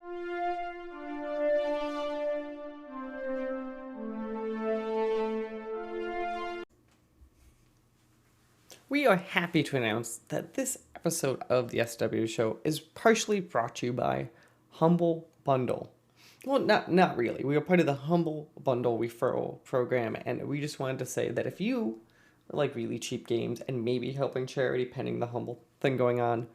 We are happy to announce that this episode of the SWW Show is partially brought to you by Humble Bundle. Well, not really. We are part of the Humble Bundle referral program, and we just wanted to say that if you like really cheap games and maybe helping charity pending the Humble thing going on,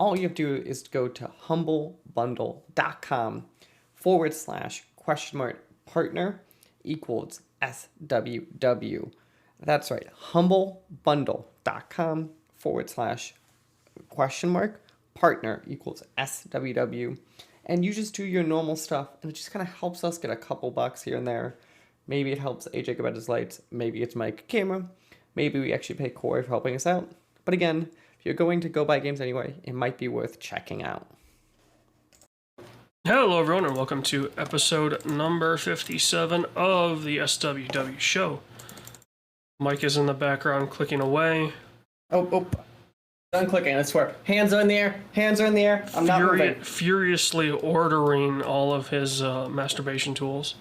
all you have to do is go to humblebundle.com/partner equals SWW. That's right, humblebundle.com/partner equals SWW. And you just do your normal stuff, and it just kind of helps us get a couple bucks here and there. Maybe it helps AJ get his lights. Maybe it's Mike camera. Maybe we actually pay Corey for helping us out. But again, if you're going to go buy games anyway, it might be worth checking out. Hello everyone, and welcome to episode number 57 of the SWW Show. Mike is in the background clicking away. Oh. Done clicking, I swear. Hands are in the air. I'm not moving. Furiously ordering all of his masturbation tools.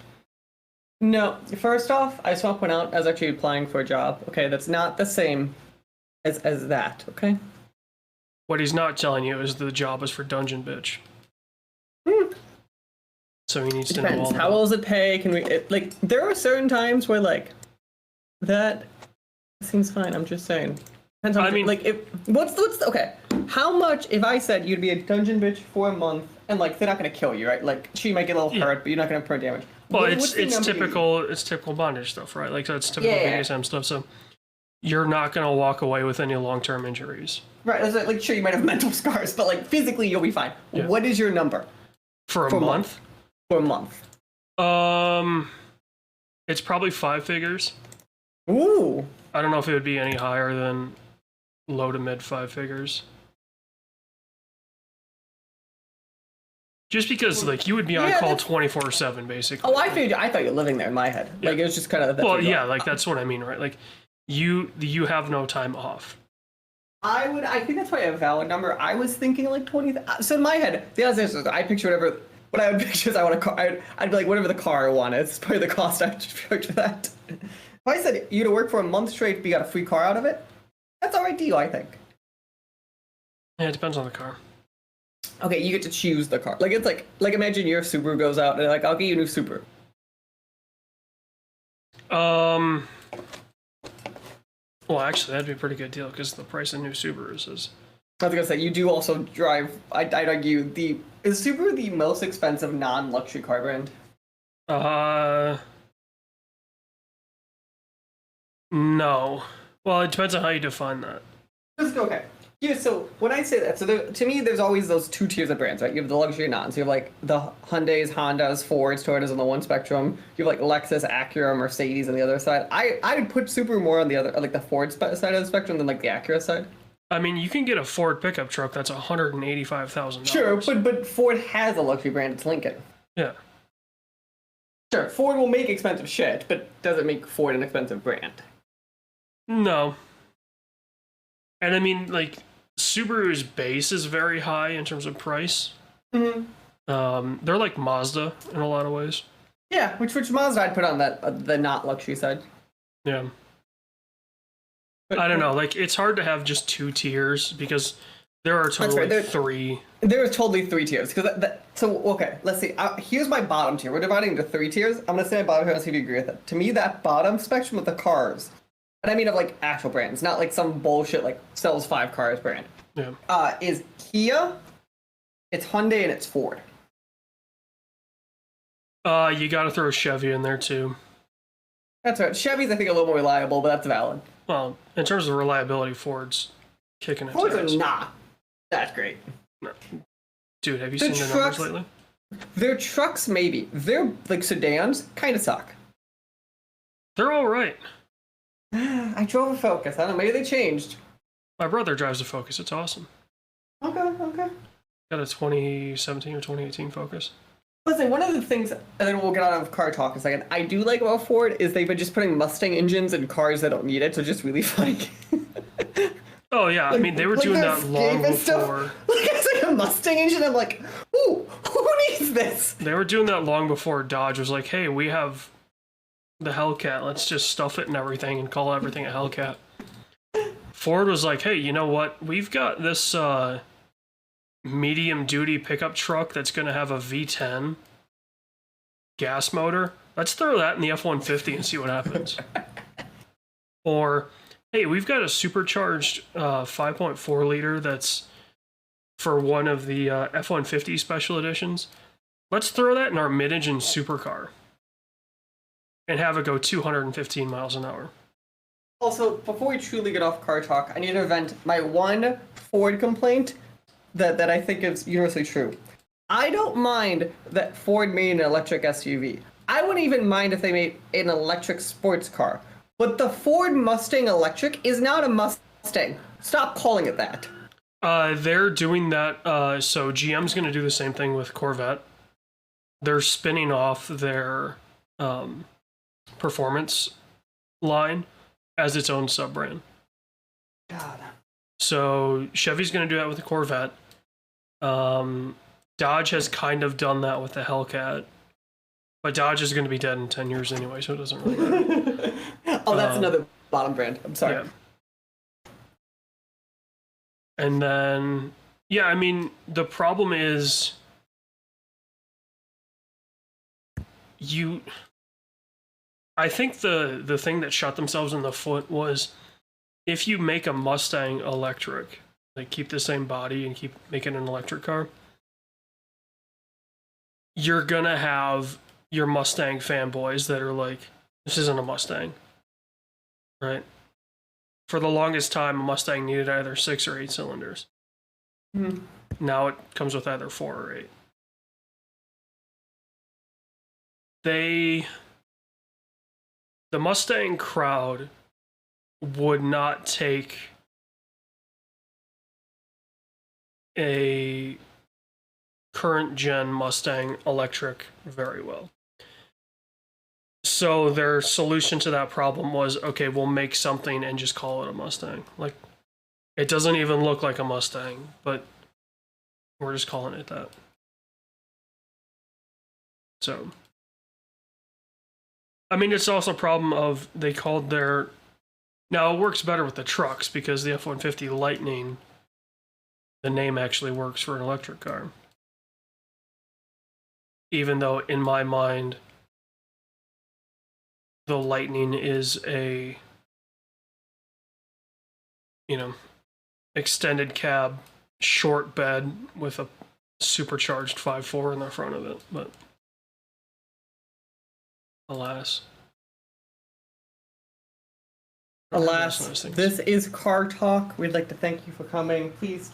No, first off, I just want to point out I was actually applying for a job. Okay, that's not the same as that, okay? What he's not telling you is the job is for Dungeon Bitch. So he needs to know all How well does it pay? Can we, there are certain times where, that seems fine, I'm just saying. Depends on, okay, how much, if I said you'd be a dungeon bitch for a month, and, they're not gonna kill you, right? She might get a little hurt, but you're not gonna put damage. Well, it's typical bondage stuff, right? That's typical BDSM stuff, so you're not gonna walk away with any long-term injuries. Right, sure, you might have mental scars, but, physically, you'll be fine. Yeah. What is your number? For a month? For a month. It's probably 5 figures. Ooh. I don't know if it would be any higher than low to mid 5 figures. Just because, you would be on call 24/7, basically. Oh, I thought you were living there in my head. Yeah. It was just kind of... that's what I mean, right? You have no time off. I think that's probably a valid number. I was thinking 20. So in my head, the other thing is I picture whatever... What I would picture is I want a car. I'd be whatever the car I want. It's probably the cost I would charge for that. If I said you to work for a month straight, but you got a free car out of it, that's all right deal, I think. Yeah, it depends on the car. Okay, you get to choose the car. It's imagine your Subaru goes out and they're I'll get you a new Subaru. Well, actually, that'd be a pretty good deal because the price of new Subarus is... I was gonna say, you do also drive, I'd argue, is Subaru the most expensive non-luxury car brand? No. Well, it depends on how you define that. Okay. Yeah, so when I say that, to me, there's always those two tiers of brands, right? You have the luxury non, so you have the Hyundais, Hondas, Fords, Toyotas on the one spectrum. You have Lexus, Acura, Mercedes on the other side. I would put Subaru more on the other, the Ford side of the spectrum than the Acura side. I mean, you can get a Ford pickup truck that's $185,000. Sure, but Ford has a luxury brand. It's Lincoln. Yeah. Sure, Ford will make expensive shit, but doesn't make Ford an expensive brand. No. And I mean, Subaru's base is very high in terms of price. Mm-hmm. They're like Mazda in a lot of ways. Yeah, which Mazda I'd put on the not luxury side. Yeah. I don't know, it's hard to have just 2 tiers because there are totally 3. There are totally 3 tiers. Okay, let's see. Here's my bottom tier. We're dividing into 3 tiers. I'm going to say my bottom here and see if you agree with it. To me, that bottom spectrum of the cars, and I mean of actual brands, not some bullshit sells 5 cars brand. Yeah. Is Kia, it's Hyundai, and it's Ford. You got to throw Chevy in there too. That's right. Chevy's I think a little more reliable, but that's valid. Well, in terms of reliability, Ford's kicking it. Fords are not that great. No. Dude, have you seen their numbers lately? Their trucks, maybe. Their sedans kind of suck. They're all right. I drove a Focus. I don't know. Maybe they changed. My brother drives a Focus. It's awesome. Okay. Got a 2017 or 2018 Focus. Listen, one of the things, and then we'll get out of car talk in a second, I do like about Ford is they've been just putting Mustang engines in cars that don't need it, so just really funny. Oh, yeah. I mean, they were doing that long before. It's a Mustang engine. I'm like, ooh, Who needs this? They were doing that long before Dodge was like, hey, we have the Hellcat. Let's just stuff it and everything and call everything a Hellcat. Ford was like, hey, you know what? We've got this medium-duty pickup truck that's going to have a V10 gas motor. Let's throw that in the F-150 and see what happens. Or, hey, we've got a supercharged 5.4 liter that's for one of the F-150 special editions. Let's throw that in our mid-engine supercar and have it go 215 miles an hour. Also, before we truly get off car talk, I need to vent my one Ford complaint that I think is universally true. I don't mind that Ford made an electric SUV. I wouldn't even mind if they made an electric sports car. But the Ford Mustang Electric is not a Mustang. Stop calling it that. They're doing that. So GM's going to do the same thing with Corvette. They're spinning off their performance line as its own sub-brand. God. So Chevy's going to do that with the Corvette. Dodge has kind of done that with the Hellcat. But Dodge is going to be dead in 10 years anyway, so it doesn't really matter. Oh, that's another bottom brand. I'm sorry. Yeah. And then, yeah, I mean, the problem is I think the thing that shot themselves in the foot was if you make a Mustang electric, like keep the same body and keep making an electric car, you're going to have your Mustang fanboys that are like, this isn't a Mustang, right? For the longest time, a Mustang needed either 6 or 8 cylinders. Mm-hmm. Now it comes with either 4 or 8. The Mustang crowd would not take a current gen Mustang electric very well. So their solution to that problem was, okay, we'll make something and just call it a Mustang. Like, it doesn't even look like a Mustang, but we're just calling it that. So, I mean, it's also a problem of they called their... Now, it works better with the trucks because the F-150 Lightning, the name actually works for an electric car. Even though, in my mind, the Lightning is a, extended cab, short bed with a supercharged 5.4 in the front of it, but alas. Alas, this is Car Talk. We'd like to thank you for coming. Please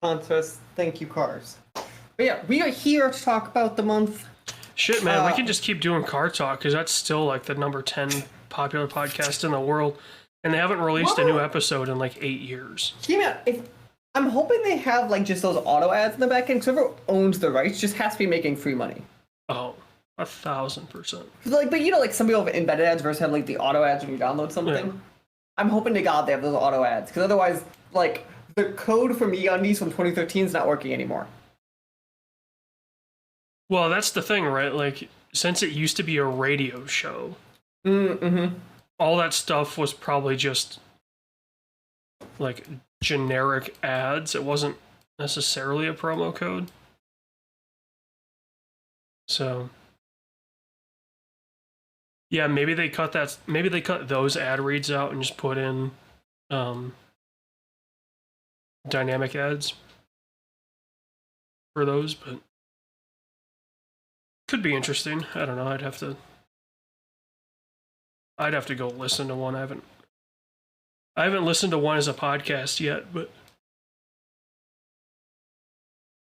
sponsor us. Thank you, Cars. But yeah, we are here to talk about the month. Shit, man, we can just keep doing Car Talk because that's still like the number 10 popular podcast in the world, and they haven't released a new episode in like 8 years. Yeah, I'm hoping they have like just those auto ads in the back end, because whoever owns the rights just has to be making free money. Oh, 1,000%. Like, but like some people have embedded ads versus have like the auto ads when you download something. Yeah. I'm hoping to God they have those auto ads, because otherwise, like, the code for MeUndies from 2013 is not working anymore. Well, that's the thing, right? Like, since it used to be a radio show, all that stuff was probably just like generic ads. It wasn't necessarily a promo code. So, yeah, maybe they cut that. Maybe they cut those ad reads out and just put in dynamic ads for those, but could be interesting. I don't know. I'd have to go listen to one. I haven't listened to one as a podcast yet, but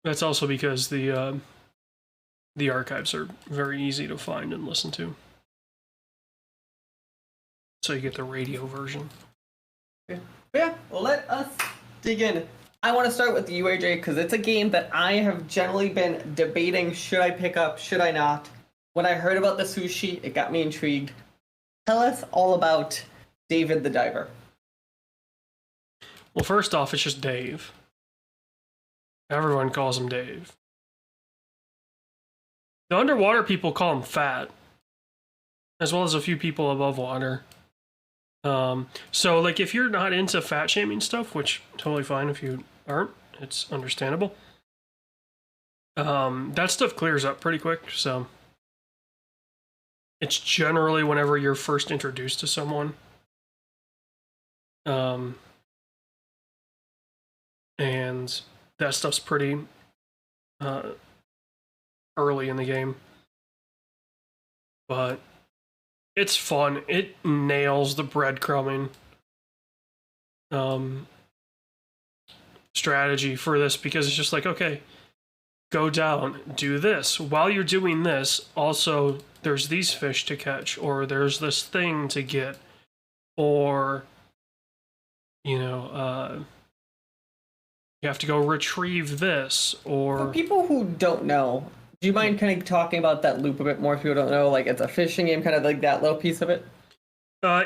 that's also because the archives are very easy to find and listen to. So you get the radio version. Yeah, well, let us dig in. I want to start with the UAJ because it's a game that I have generally been debating, should I pick up, should I not? When I heard about the sushi, it got me intrigued. Tell us all about David the Diver. Well, first off, it's just Dave. Everyone calls him Dave. The underwater people call them fat, as well as a few people above water. So like if you're not into fat shaming stuff, which totally fine if you aren't, it's understandable. That stuff clears up pretty quick, so it's generally whenever you're first introduced to someone. And that stuff's pretty early in the game. But it's fun. It nails the breadcrumbing strategy for this, because it's just like, okay, go down, do this. While you're doing this, also there's these fish to catch, or there's this thing to get, or you have to go retrieve this, or For people who don't know, do you mind kind of talking about that loop a bit more if people don't know? Like, it's a fishing game, kind of like that little piece of it?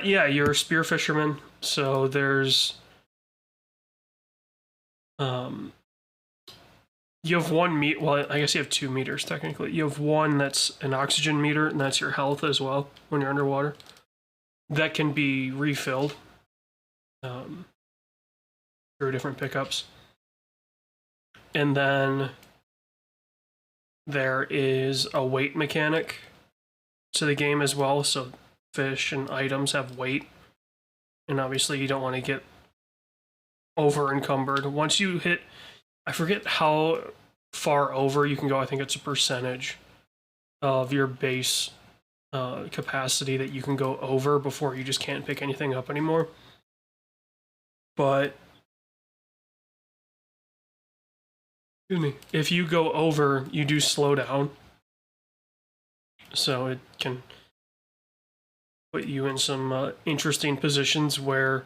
yeah, you're a spear fisherman, so there's you have well, I guess you have 2 meters technically. You have one that's an oxygen meter, and that's your health as well when you're underwater. That can be refilled through different pickups. And then there is a weight mechanic to the game as well, so fish and items have weight. And obviously you don't want to get over encumbered. Once you hit, I forget how far over you can go, I think it's a percentage of your base capacity that you can go over before you just can't pick anything up anymore. But if you go over, you do slow down. So it can put you in some interesting positions where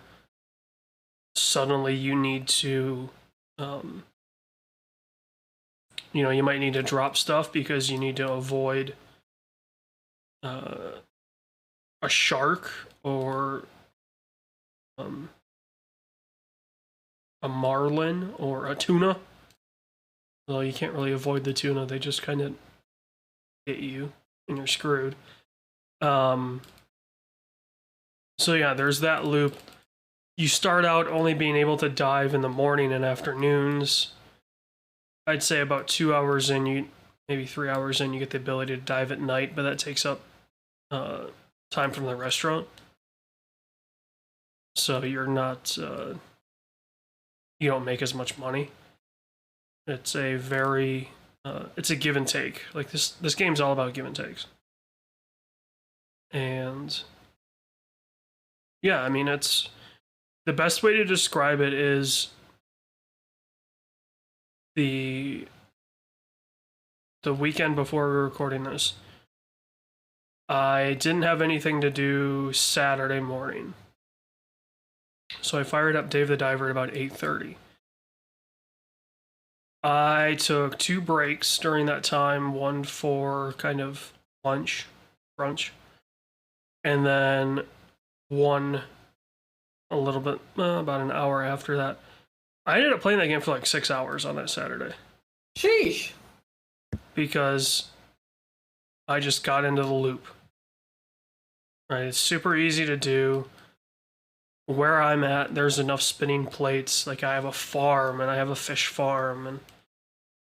suddenly you need to, you might need to drop stuff because you need to avoid a shark or a marlin or a tuna. Well, you can't really avoid the tuna. They just kind of hit you and you're screwed. So yeah, there's that loop. You start out only being able to dive in the morning and afternoons. I'd say about 2 hours in, maybe 3 hours in, you get the ability to dive at night, but that takes up time from the restaurant. So you're not, you don't make as much money. It's a very, it's a give and take. Like this game's all about give and takes. And yeah, I mean, it's the best way to describe it is the weekend before we were recording this, I didn't have anything to do Saturday morning. So I fired up Dave the Diver at about 8:30. I took 2 breaks during that time, one for kind of lunch, brunch, and then one a little bit, about an hour after that. I ended up playing that game for like 6 hours on that Saturday. Sheesh! Because I just got into the loop. Right, it's super easy to do. Where I'm at, there's enough spinning plates. Like I have a farm and I have a fish farm and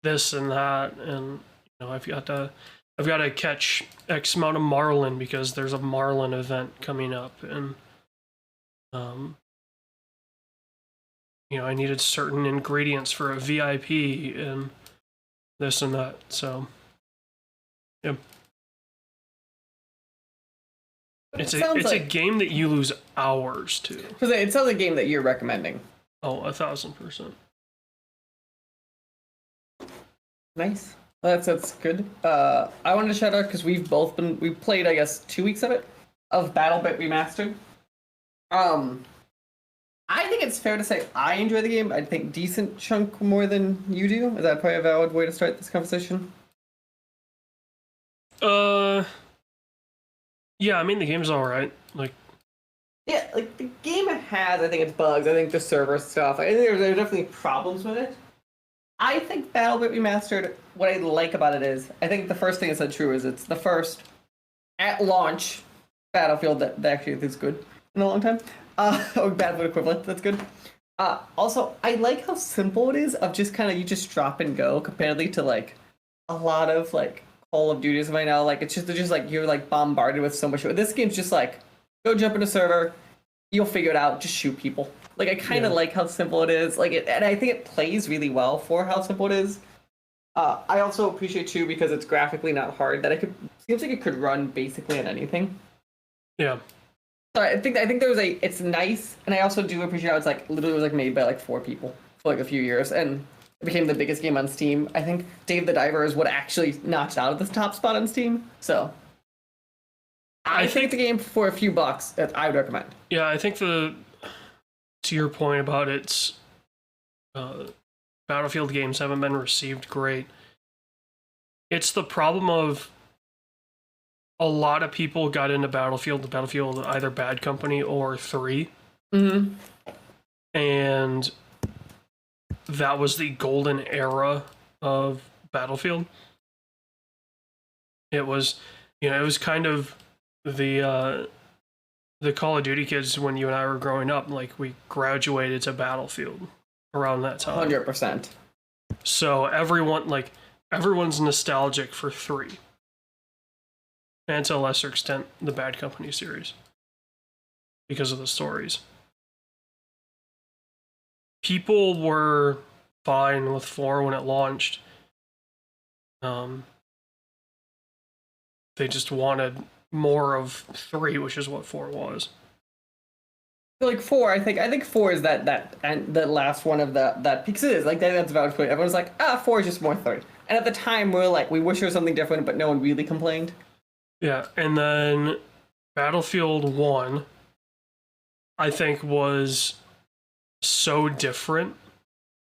this and that, and I've got to catch X amount of marlin because there's a marlin event coming up, and I needed certain ingredients for a VIP and this and that. So, yeah. It's a game that you lose hours to. It sounds like a game that you're recommending. Oh, 1,000%. Nice. Well, that's good. I wanted to shout out because we played, I guess, 2 weeks of BattleBit Remastered. I think it's fair to say I enjoy the game. I think decent chunk more than you do. Is that probably a valid way to start this conversation? Yeah, I mean the game's alright. Yeah, like the game has, I think, its bugs. I think the server stuff. I think there's definitely problems with it. I think Battlebit Remastered, what I like about it is, I think the first thing I said true is it's the first at launch Battlefield that actually is good in a long time. Or Battlefield equivalent that's good. Also, I like how simple it is of just kind of you just drop and go comparedly to like a lot of like Call of Duties right now. Like it's just like you're like bombarded with so much. This game's just like go jump in a server, you'll figure it out, just shoot people. Like I kind of like how simple it is. Like it, and I think it plays really well for how simple it is. I also appreciate too because it's graphically not hard that it could seems like it could run basically on anything. Yeah. So I think there was it's nice, and I also do appreciate how it's like literally was like made by like 4 people for like a few years, and it became the biggest game on Steam. I think Dave the Diver is what actually notched out of the top spot on Steam. So I think it's a game for a few bucks that I would recommend. Yeah, I think to your point about its Battlefield games haven't been received great. It's the problem of a lot of people got into Battlefield either Bad Company or 3. Mm-hmm. And that was the golden era of Battlefield. It was, it was kind of the Call of Duty kids when you and I were growing up. Like we graduated to Battlefield around that time. 100%. So everyone's nostalgic for 3. And to a lesser extent, the Bad Company series. Because of the stories. People were fine with 4 when it launched. They just wanted more of 3, which is what 4 was. Like 4, I think 4 is that and the last one of that because it is like that's about point. Everyone's like 4 is just more 3. And at the time we're like we wish there was something different, but no one really complained. Yeah, and then Battlefield 1, I think, was so different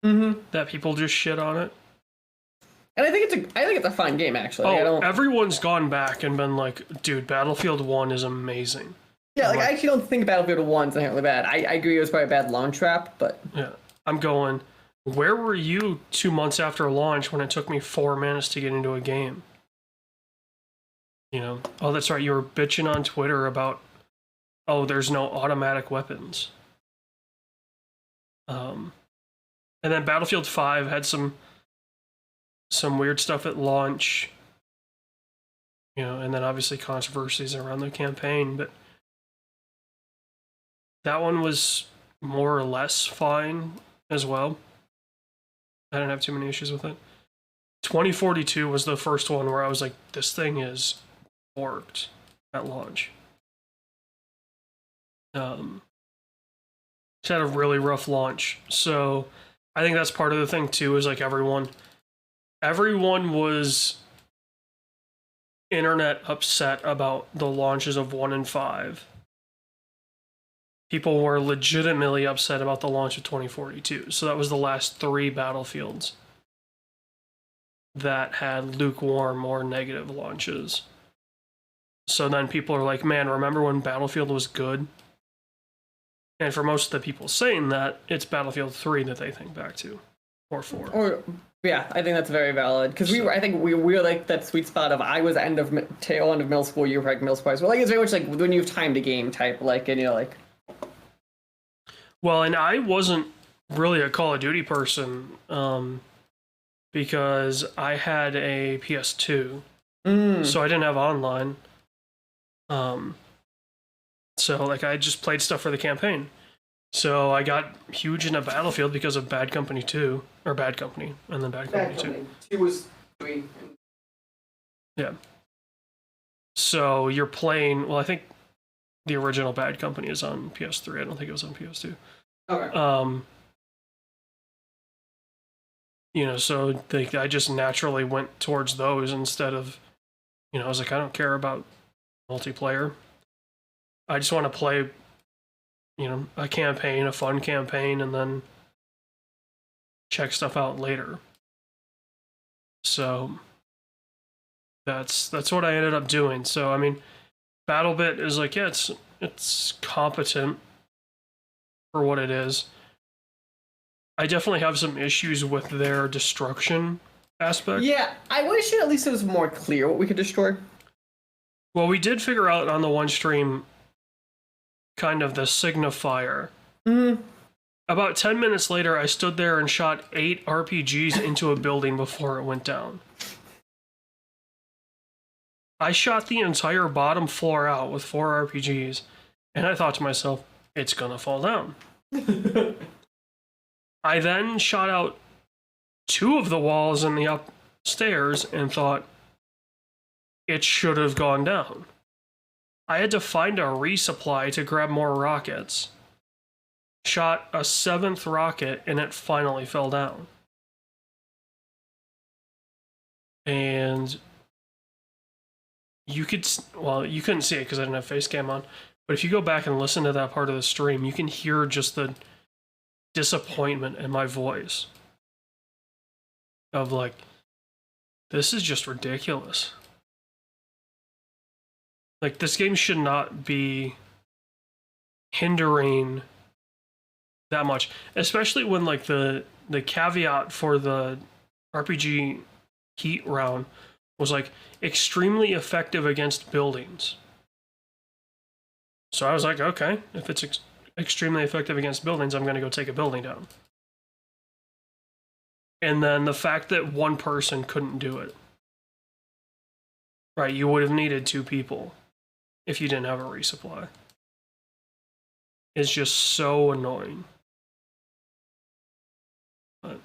that people just shit on it. And I think it's a fun game actually. Everyone's gone back and been like, dude, Battlefield 1 is amazing. Yeah, like I actually don't think Battlefield 1's inherently bad. I agree it was probably a bad launch trap, but yeah, I'm going. Where were you 2 months after launch when it took me 4 minutes to get into a game? Oh, that's right. You were bitching on Twitter about, there's no automatic weapons. And then Battlefield 5 had some weird stuff at launch. And then obviously controversies around the campaign, but that one was more or less fine as well. I didn't have too many issues with it. 2042 was the first one where I was like, this thing is worked at launch. It's had a really rough launch, so I think that's part of the thing too. Is like everyone was internet upset about the launches of 1 and 5. People were legitimately upset about the launch of 2042. So that was the last 3 Battlefields that had lukewarm or negative launches. So then people are like, man, remember when Battlefield was good? And for most of the people saying that, it's Battlefield 3 that they think back to, or 4. Or yeah, I think that's very valid because I think we were like that sweet spot of I was tail end of middle school, you were like middle school. We're like it's very much like when you have time to game type, like and like. Well, and I wasn't really a Call of Duty person because I had a PS2, so I didn't have online. So like I just played stuff for the campaign. So I got huge into Battlefield because of Bad Company 2, or Bad Company, and then Bad Company 2. 2 was 3. Yeah. So you're playing, well, I think the original Bad Company is on PS3. I don't think it was on PS2. Okay. So I just naturally went towards those instead of, I was like, I don't care about multiplayer. I just want to play, a campaign, a fun campaign, and then check stuff out later. So that's what I ended up doing. So I mean, BattleBit is like, yeah, it's competent for what it is. I definitely have some issues with their destruction aspect. Yeah, I wish at least it was more clear what we could destroy. Well, we did figure out on the one stream kind of the signifier. Mm. About 10 minutes later, I stood there and shot 8 RPGs into a building before it went down. I shot the entire bottom floor out with 4 RPGs, and I thought to myself, it's gonna fall down. I then shot out 2 of the walls in the upstairs and thought, it should have gone down. I had to find a resupply to grab more rockets. Shot a 7th rocket and it finally fell down. And you couldn't see it because I didn't have face cam on, but if you go back and listen to that part of the stream, you can hear just the disappointment in my voice of like, this is just ridiculous. Like, this game should not be hindering that much, especially when like the caveat for the RPG heat round was like extremely effective against buildings. So I was like, okay, if it's extremely effective against buildings, I'm going to go take a building down. And then the fact that one person couldn't do it, right? You would have needed 2 people if you didn't have a resupply. It's just so annoying. But,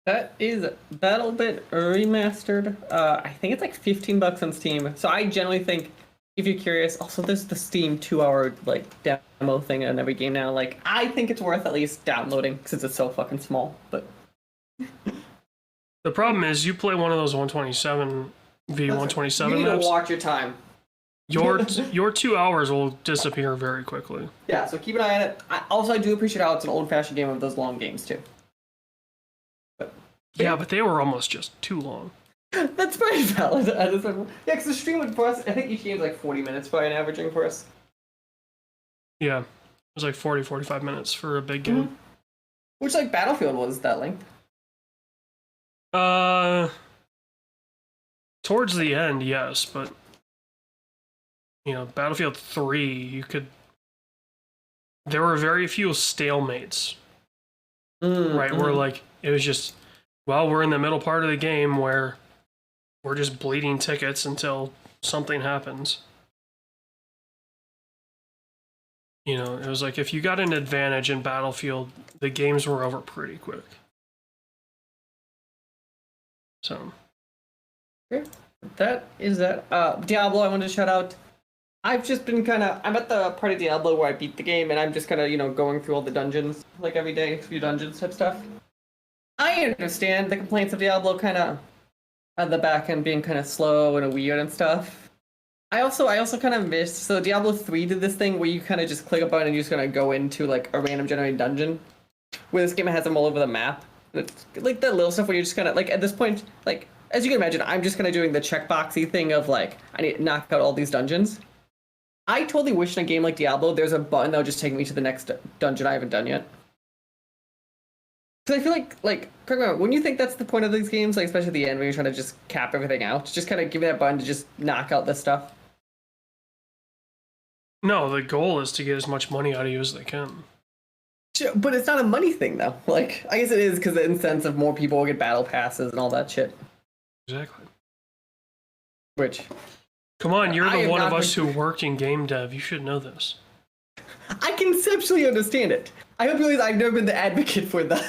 That is BattleBit Remastered. I think it's like $15 on Steam. So I generally think, if you're curious, also there's the Steam 2-hour like demo thing on every game now. Like, I think it's worth at least downloading since it's so fucking small. But the problem is, you play one of those 127 v127 you need maps. to watch your time. Your 2 hours will disappear very quickly. Yeah, so keep an eye on it. I do appreciate how it's an old-fashioned game of those long games too. Yeah, but they were almost just too long. That's very valid. Yeah, because the stream would for us, I think each game's like 40 minutes by an averaging for us. Yeah, it was like 40, 45 minutes for a big game. Mm-hmm. Which, like, Battlefield was that length. Towards the end, yes, but you know, Battlefield 3, there were very few stalemates, right? Where like it was just, well, we're in the middle part of the game where we're just bleeding tickets until something happens. You know, it was like if you got an advantage in Battlefield, the games were over pretty quick. So. Okay. That is that. Diablo, I wanted to shout out. I've just been I'm at the part of Diablo where I beat the game, and I'm just going through all the dungeons, like every day, a few dungeons type stuff. I understand the complaints of Diablo at the back end being slow and weird and stuff. I also kind of missed, so Diablo 3 did this thing where you just click a button and you're just go into like a random generated dungeon. Where this game has them all over the map. It's like that little stuff where you're just like at this point, like as you can imagine, I'm just doing the checkboxy thing of like I need to knock out all these dungeons. I totally wish in a game like Diablo there's a button that would just take me to the next dungeon I haven't done yet. Because I feel correct me if I'm wrong, wouldn't you think that's the point of these games, like especially at the end when you're trying to just cap everything out? Just give me that button to just knock out this stuff? No, the goal is to get as much money out of you as they can. Sure, but it's not a money thing though. Like, I guess it is because in the sense of more people will get battle passes and all that shit. Exactly. Which... Come on, you're the one of us who worked in game dev. You should know this. I conceptually understand it. I hope you realize I've never been the advocate for the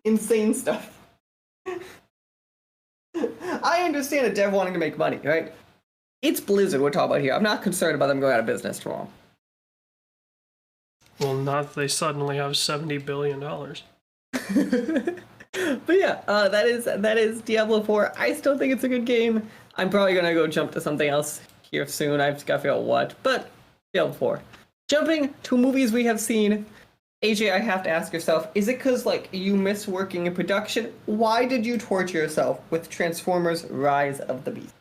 insane stuff. I understand a dev wanting to make money, right? It's Blizzard we're talking about here. I'm not concerned about them going out of business tomorrow. Well, not if they suddenly have $70 billion. But yeah, that is Diablo 4. I still think it's a good game. I'm probably gonna go jump to something else here soon. I've just gotta figure out what. But Diablo 4. Jumping to movies we have seen. AJ, I have to ask yourself, is it because you miss working in production? Why did you torture yourself with Transformers Rise of the Beast?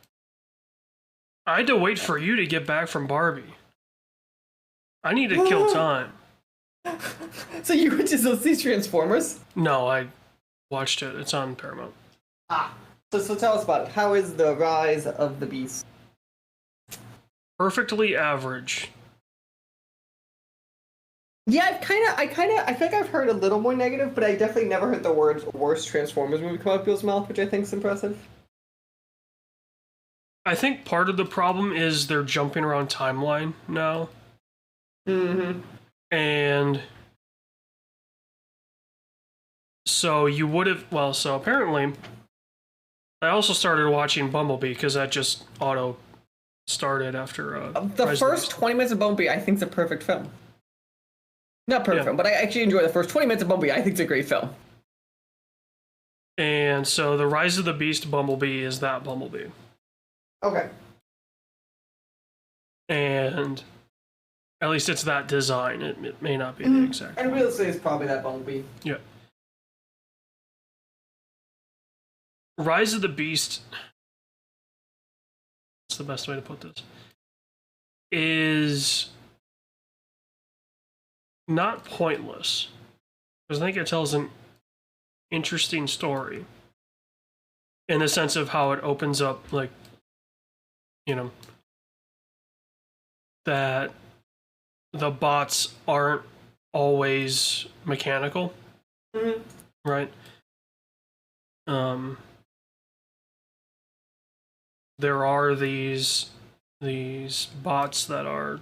I had to wait for you to get back from Barbie. I need to kill time. So you went to go see Transformers? No, I watched it. It's on Paramount. So tell us about it. How is the Rise of the Beast? Perfectly average. Yeah, I feel like I've heard a little more negative, but I definitely never heard the words worst Transformers movie come out of people's mouth, which I think is impressive. I think part of the problem is they're jumping around timeline now. Mm-hmm. And so you would have, so apparently I also started watching Bumblebee because that just auto started after the first 20 minutes of Bumblebee I think is a perfect film. Not perfect film, but I actually enjoy the first 20 minutes of Bumblebee. I think it's a great film. And so the Rise of the Beast Bumblebee is that Bumblebee. Okay. And at least it's that design. It may not be the exact and realistically, it's probably that Bumblebee. Yeah. Rise of the Beast, what's the best way to put this, is not pointless. Because I think it tells an interesting story. In the sense of how it opens up, like, you know, that the bots aren't always mechanical. Mm-hmm. Right? There are these bots that are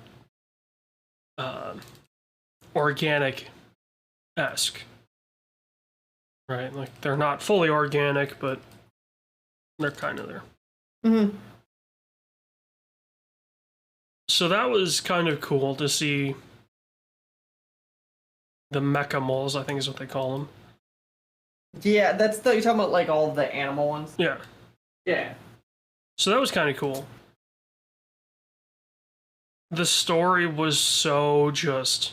organic-esque, right? Like they're not fully organic, but they're kind of there. Mm-hmm. So that was kind of cool to see the mecha moles, I think is what they call them. Yeah, you're talking about like all the animal ones? Yeah. Yeah. So that was kind of cool. The story was so just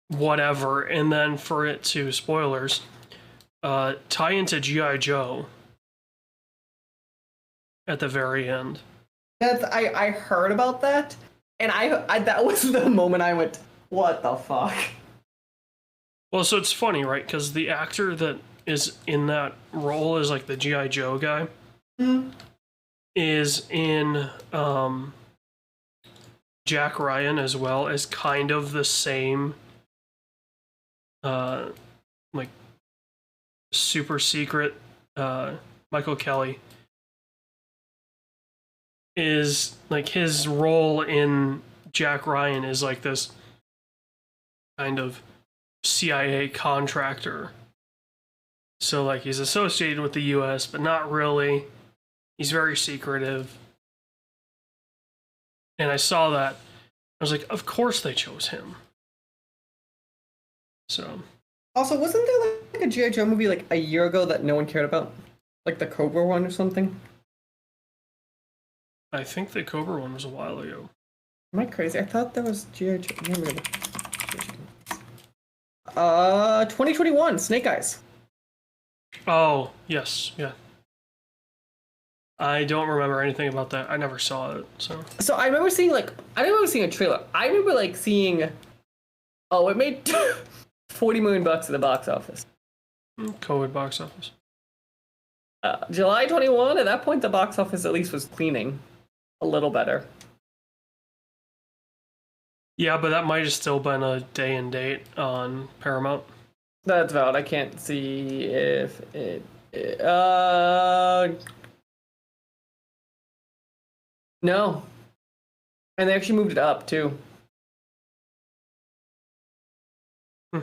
whatever, and then for it to, spoilers, tie into G.I. Joe at the very end. I heard about that, and I that was the moment I went, what the fuck? Well, so it's funny, right? Because the actor that is in that role is like the G.I. Joe guy. Mm-hmm. Is in Jack Ryan as well as kind of the same like super secret Michael Kelly is like his role in Jack Ryan is like this kind of CIA contractor. So like he's associated with the US but not really. He's very secretive. And I saw that. I was like, of course they chose him. So. Also, wasn't there like a G.I. Joe movie like a year ago that no one cared about? Like the Cobra one or something? I think the Cobra one was a while ago. Am I crazy? I thought there was G.I. Joe. 2021, Snake Eyes. Oh, yes, yeah. I don't remember anything about that. I never saw it, so. So I remember seeing a trailer. I remember like seeing, it made 40 million bucks at the box office. COVID box office. July 21. At that point, the box office at least was cleaning a little better. Yeah, but that might have still been a day and date on Paramount. That's valid. I can't see if it. No. And they actually moved it up, too.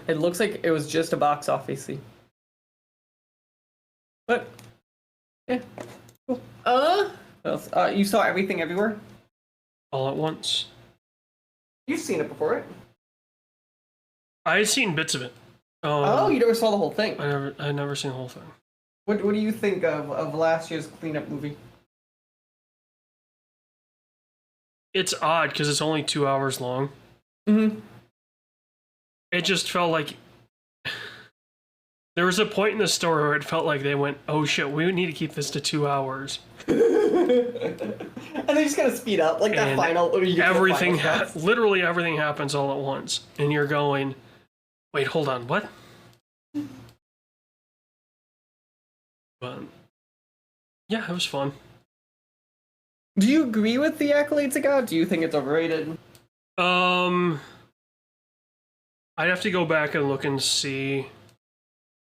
It looks like it was just a box office. But, yeah. Cool. What else? You saw Everything Everywhere? All at once. You've seen it before, right? I had seen bits of it. You never saw the whole thing? I never seen the whole thing. What do you think of last year's cleanup movie? It's odd because it's only 2 hours long. Mm-hmm. It just felt like there was a point in the story where it felt like they went, "Oh shit, we need to keep this to 2 hours." And they just kind of speed up, like that And final. Or you get to the everything, final shots. literally everything happens all at once, and you're going, wait, hold on, what? But yeah, it was fun. Do you agree with the accolades it got? Do you think it's overrated? I'd have to go back and look and see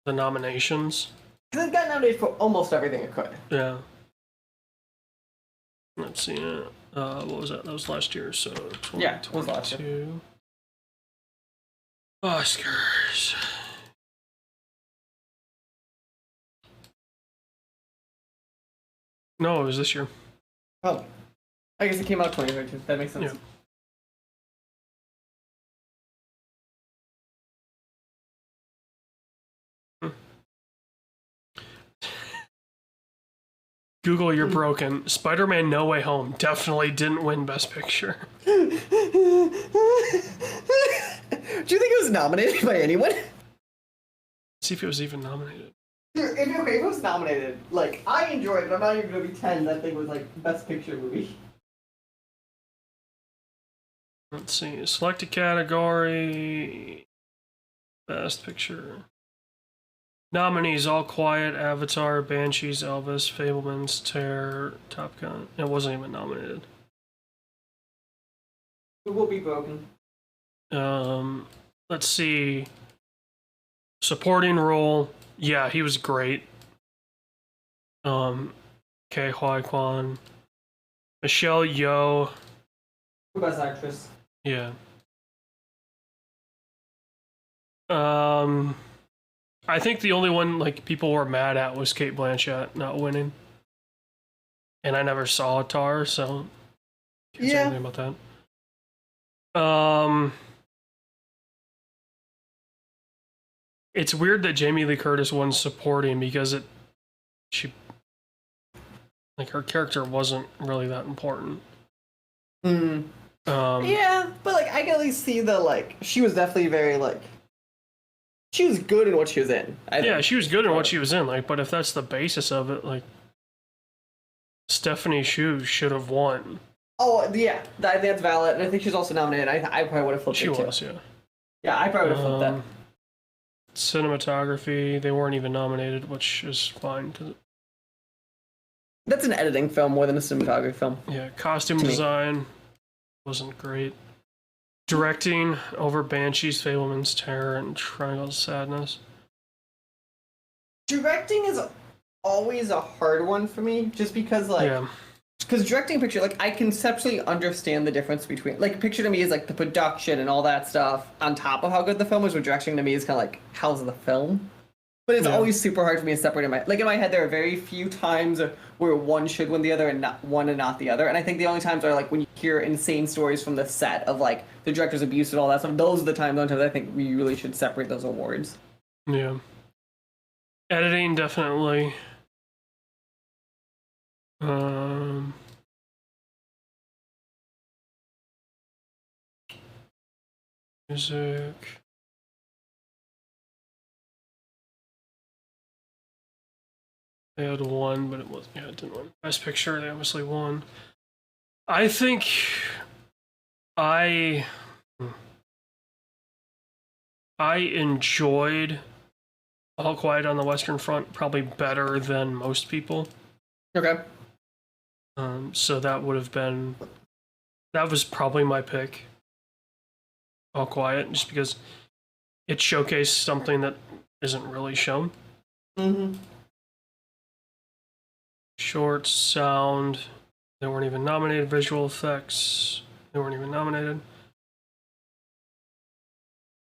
the nominations. Because it got nominated for almost everything it could. Yeah. Let's see. What was that? That was last year. So Yeah, it was last year. Oscars. No, it was this year. Oh, I guess it came out 2022. That makes sense. Yeah. Google, you're broken. Spider-Man No Way Home definitely didn't win Best Picture. Do you think it was nominated by anyone? Let's see if it was even nominated. If it was nominated, like, I enjoyed it, but I'm not even going to be 10. That thing was, like, Best Picture movie. Let's see. Select a category. Best Picture. Nominees: All Quiet, Avatar, Banshees, Elvis, Fabelmans, Terror, Top Gun. It wasn't even nominated. It will be broken. Let's see. Supporting role. Yeah, he was great. Kei Huy Kwan. Michelle Yeoh. Best Actress. Yeah. I think the only one like people were mad at was Cate Blanchett not winning. And I never saw Tar, so can't say anything about that. It's weird that Jamie Lee Curtis won supporting because her character wasn't really that important. Yeah, but like I can at least see she was definitely very she was good in what she was in. Yeah, she was good in what she was in. But if that's the basis of it, Stephanie Hsu should have won. Oh yeah, I think that's valid, and I think she's also nominated. I probably would have flipped it too. She was, yeah. Yeah, I probably would have flipped that. Cinematography, they weren't even nominated, which is fine. That's an editing film more than a cinematography film. Yeah, costume design wasn't great. Directing over Banshees, Fabelmans, Terror, and Triangle of Sadness. Directing is always a hard one for me, just because because directing picture, I conceptually understand the difference between picture to me is the production and all that stuff on top of how good the film is. But directing to me is kind of how's the film. But it's always super hard for me to separate in my head. There are very few times where one should win the other and not one and not the other. And I think the only times are when you hear insane stories from the set of the director's abuse and all that stuff. Those are the times I think we really should separate those awards. Yeah. Editing definitely. Music. They had one, but it didn't win. Best Picture, they obviously won. I think I enjoyed All Quiet on the Western Front probably better than most people. Okay. So that was probably my pick. All Quiet, just because it showcased something that isn't really shown. Mm-hmm. Short, sound, they weren't even nominated. Visual effects, they weren't even nominated.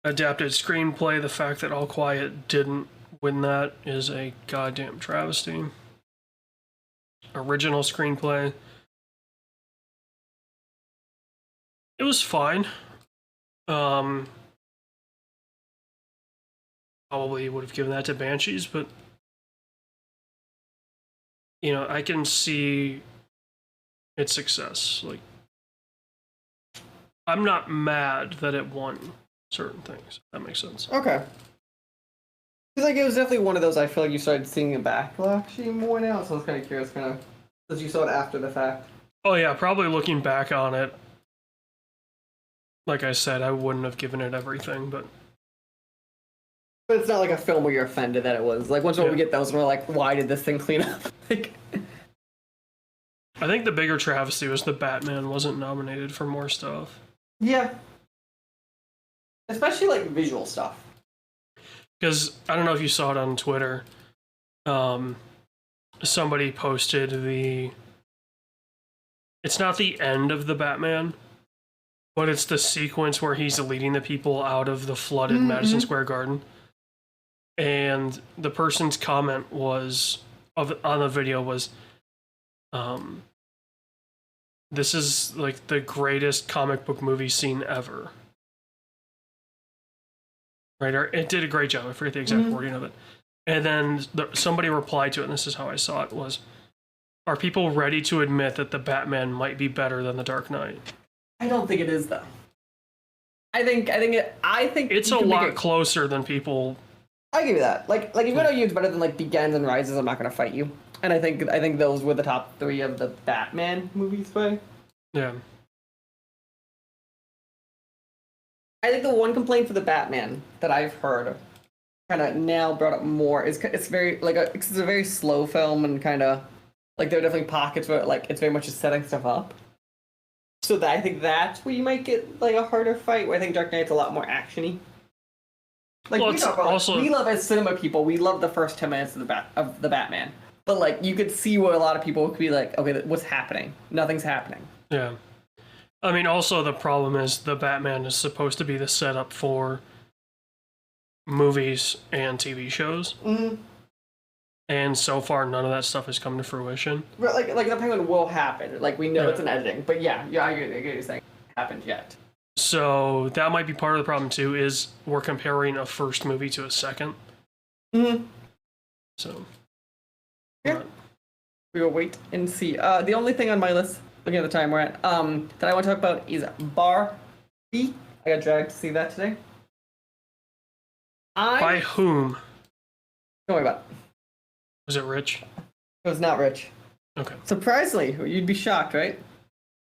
Adapted screenplay, the fact that All Quiet didn't win that is a goddamn travesty. Original screenplay, it was fine. Probably would have given that to Banshees, but I can see its success. I'm not mad that it won certain things. If that makes sense. Okay. Because it was definitely one of those I feel like you started seeing a backlash more now, so I was kind of curious Because you saw it after the fact. Oh yeah, probably looking back on it, like I said, I wouldn't have given it everything, but it's not like a film where you're offended that it was. Like, once we get those, and we're like, why did this thing clean up? Like, I think the bigger travesty was the Batman wasn't nominated for more stuff. Yeah. Especially, like, visual stuff. Because, I don't know if you saw it on Twitter, somebody posted it's not the end of the Batman, but it's the sequence where he's leading the people out of the flooded Madison Square Garden. And the person's comment was on the video was, this is like the greatest comic book movie scene ever. Right? Or it did a great job. I forget the exact wording of it. And then somebody replied to it, and this is how I saw it, was, are people ready to admit that the Batman might be better than the Dark Knight? I don't think it is, though. I think it's a lot closer than people. I give you that. Like if you know it's better than like Begins and Rises, I'm not gonna fight you. And I think those were the top 3 of the Batman movies, right? Yeah. I think the one complaint for the Batman that I've heard, kind of now brought up more, is it's very it's a very slow film, and kind of like there are definitely pockets where like it's very much just setting stuff up. So I think that's where you might get like a harder fight. Where I think Dark Knight's a lot more actiony. Like, well, we love as cinema people, we love the first 10 minutes of the Batman. But like you could see where a lot of people could be like, okay, what's happening? Nothing's happening. Yeah. I mean, also the problem is the Batman is supposed to be the setup for movies and TV shows. Mm-hmm. And so far, none of that stuff has come to fruition. Like the Penguin will happen. Like, we know it's an editing. But yeah, I agree what you're saying. It happened yet. So that might be part of the problem, too, is we're comparing a first movie to a second. Mm-hmm. So. Yeah. We will wait and see. The only thing on my list, looking at the time we're at, that I want to talk about is Barbie. I got dragged to see that today. By whom? Don't worry about it. Was it rich? It was not rich. Okay. Surprisingly, you'd be shocked, right?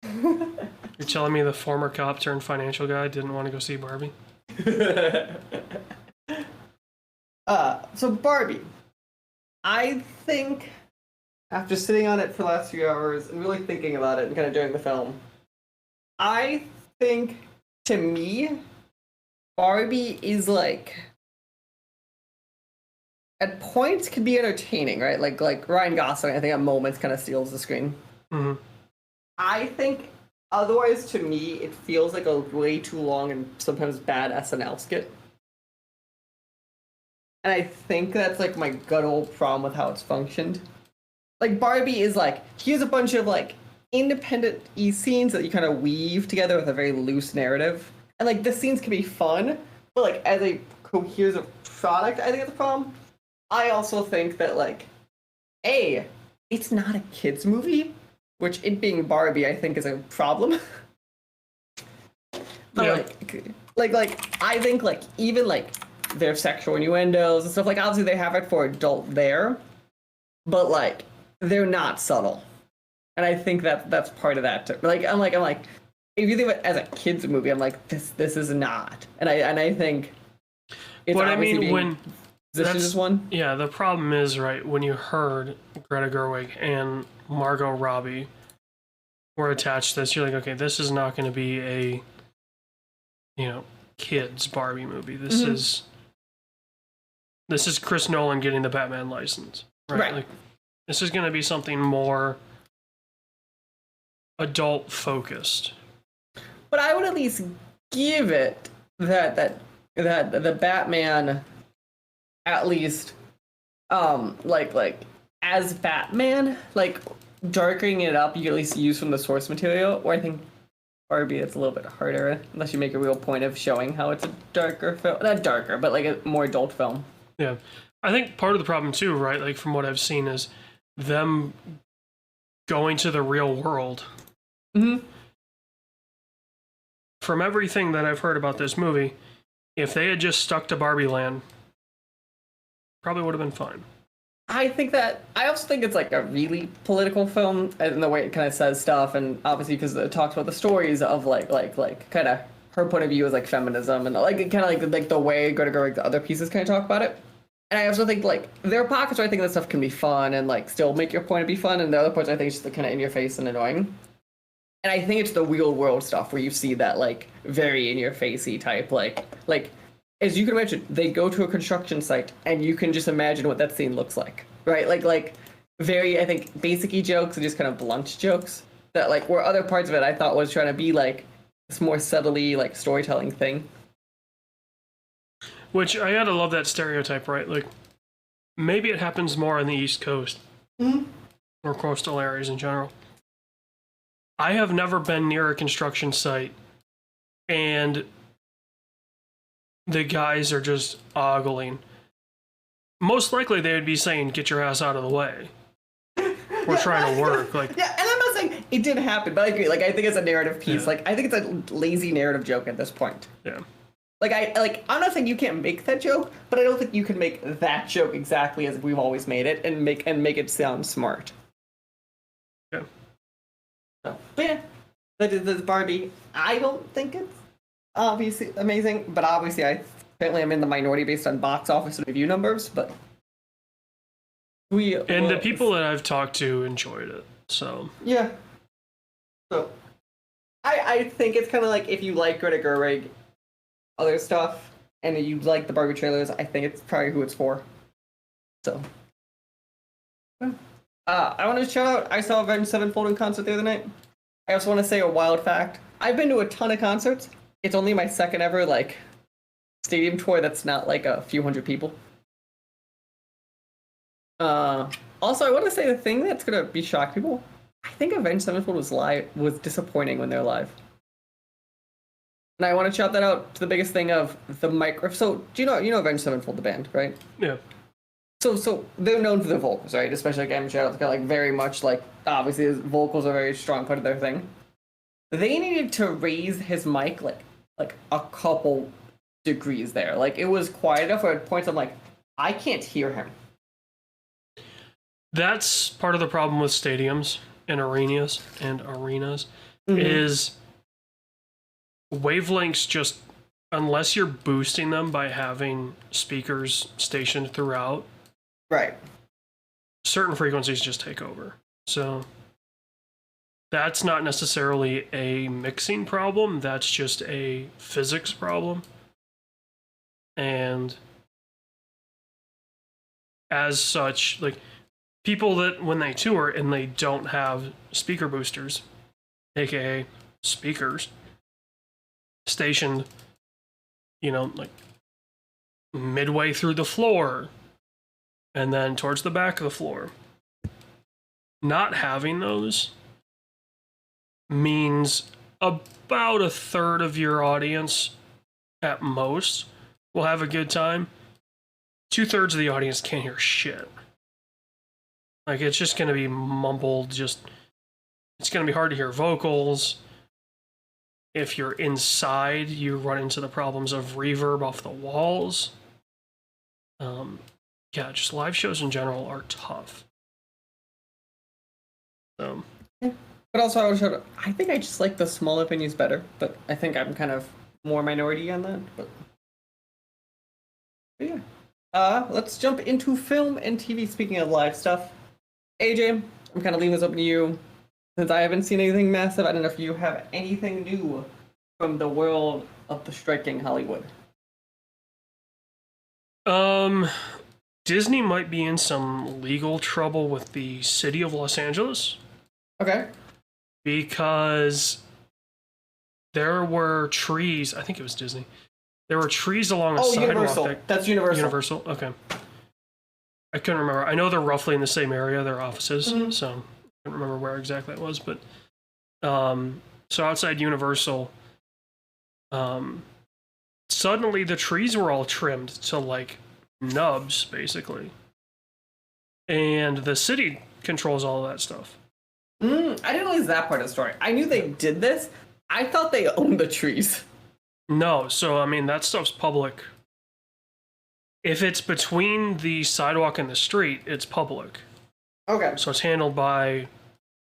You're telling me the former cop turned financial guy didn't want to go see Barbie? So Barbie. I think, after sitting on it for the last few hours and really thinking about it and kind of during the film, I think, to me, Barbie is like, at points can be entertaining, right? Like Ryan Gosling, I think at moments kind of steals the screen. Mm-hmm. I think otherwise, to me, it feels like a way too long and sometimes bad SNL skit. And I think that's like my gut old problem with how it's functioned. Like Barbie is like, here's a bunch of like independent scenes that you kind of weave together with a very loose narrative. And like the scenes can be fun, but like as a cohesive product, I think it's a problem. I also think that like, it's not a kids movie, which it being Barbie, I think is a problem. But like I think like even like their sexual innuendos and stuff, like obviously they have it for adult there, but like they're not subtle, and I think that's part of that too. Like I'm like if you think of it as a kids movie, I'm like this is not, and I think it's what I mean when. That's one. Yeah, the problem is, right, when you heard Greta Gerwig and Margot Robbie were attached to this, you're like, okay, this is not going to be a, kids Barbie movie. This is Chris Nolan getting the Batman license, right? Like, this is going to be something more adult focused. But I would at least give it that the Batman, at least, like as Batman, like darkening it up, you can at least use from the source material. Or I think Barbie, it's a little bit harder unless you make a real point of showing how it's a darker film, not darker, but like a more adult film. Yeah, I think part of the problem too, right? Like from what I've seen, is them going to the real world. Mm-hmm. From everything that I've heard about this movie, if they had just stuck to Barbie Land, probably would have been fine. I think that I also think it's like a really political film in the way it kind of says stuff, and obviously because it talks about the stories of like kind of her point of view as like feminism and like kind of like the way Greta Gerwig the other pieces kind of talk about it. And I also think like there are pockets where I think that stuff can be fun and like still make your point be fun, and the other parts I think is just kind of in your face and annoying. And I think it's the real world stuff where you see that like very in your facey type like as you can imagine, they go to a construction site and you can just imagine what that scene looks like, right? Like very I think basic-y jokes and just kind of blunt jokes that like where other parts of it I thought was trying to be like this more subtly like storytelling thing. Which I gotta love that stereotype, right? Like maybe it happens more on the East Coast or coastal areas in general. I have never been near a construction site and the guys are just ogling. Most likely they would be saying, "Get your ass out of the way. We're trying to work." Like, yeah, and I'm not saying it didn't happen, but I agree. Like, I think it's a narrative piece. Yeah. Like, I think it's a lazy narrative joke at this point. Yeah. I'm not saying you can't make that joke, but I don't think you can make that joke exactly as we've always made it and make it sound smart. Yeah. So, but yeah, that is this Barbie. I don't think it's obviously amazing, but obviously I apparently I'm in the minority based on box office review numbers. But the people that I've talked to enjoyed it. So yeah. So I think it's kind of like if you like Greta Gerwig, other stuff, and you like the Barbie trailers, I think it's probably who it's for. So. I want to shout out, I saw Avenged Sevenfold in concert the other night. I also want to say a wild fact. I've been to a ton of concerts. It's only my second ever, like, stadium tour that's not, like, a few hundred people. Also, I want to say the thing that's going to be shock people. I think Avenged Sevenfold was disappointing when they're live. And I want to shout that out to the biggest thing of the micro. So, do you know Avenged Sevenfold, the band, right? yeah. So they're known for their vocals, right? Especially like M. Shadow's got like very much like obviously his vocals are a very strong part of their thing. They needed to raise his mic like a couple degrees there. Like it was quiet enough where at points I'm like, I can't hear him. That's part of the problem with stadiums and arenas is wavelengths just unless you're boosting them by having speakers stationed throughout. Right. Certain frequencies just take over. So that's not necessarily a mixing problem, that's just a physics problem. And as such, like people that when they tour and they don't have speaker boosters, aka speakers, stationed, like midway through the floor and then towards the back of the floor. Not having those means about a third of your audience at most will have a good time. 2/3 of the audience can't hear shit. Like it's just going to be mumbled, it's going to be hard to hear vocals. If you're inside, you run into the problems of reverb off the walls. Yeah, just live shows in general are tough. So. Yeah. But also, I would shout out, I think I just like the smaller venues better, but I think I'm kind of more minority on that. But yeah. Let's jump into film and TV. Speaking of live stuff, AJ, I'm kind of leaving this open to you. Since I haven't seen anything massive, I don't know if you have anything new from the world of the striking Hollywood. Disney might be in some legal trouble with the city of Los Angeles. Okay. Because there were trees, I think it was Disney. There were trees along a sidewalk. Universal. That's Universal. Universal, okay. I couldn't remember. I know they're roughly in the same area, their offices, so I don't remember where exactly it was, but so outside Universal, suddenly the trees were all trimmed to like nubs, basically. And the city controls all of that stuff. I didn't realize that part of the story. I knew they did this. I thought they owned the trees. No, so I mean that stuff's public If it's between the sidewalk and the street, it's public. Okay. So it's handled by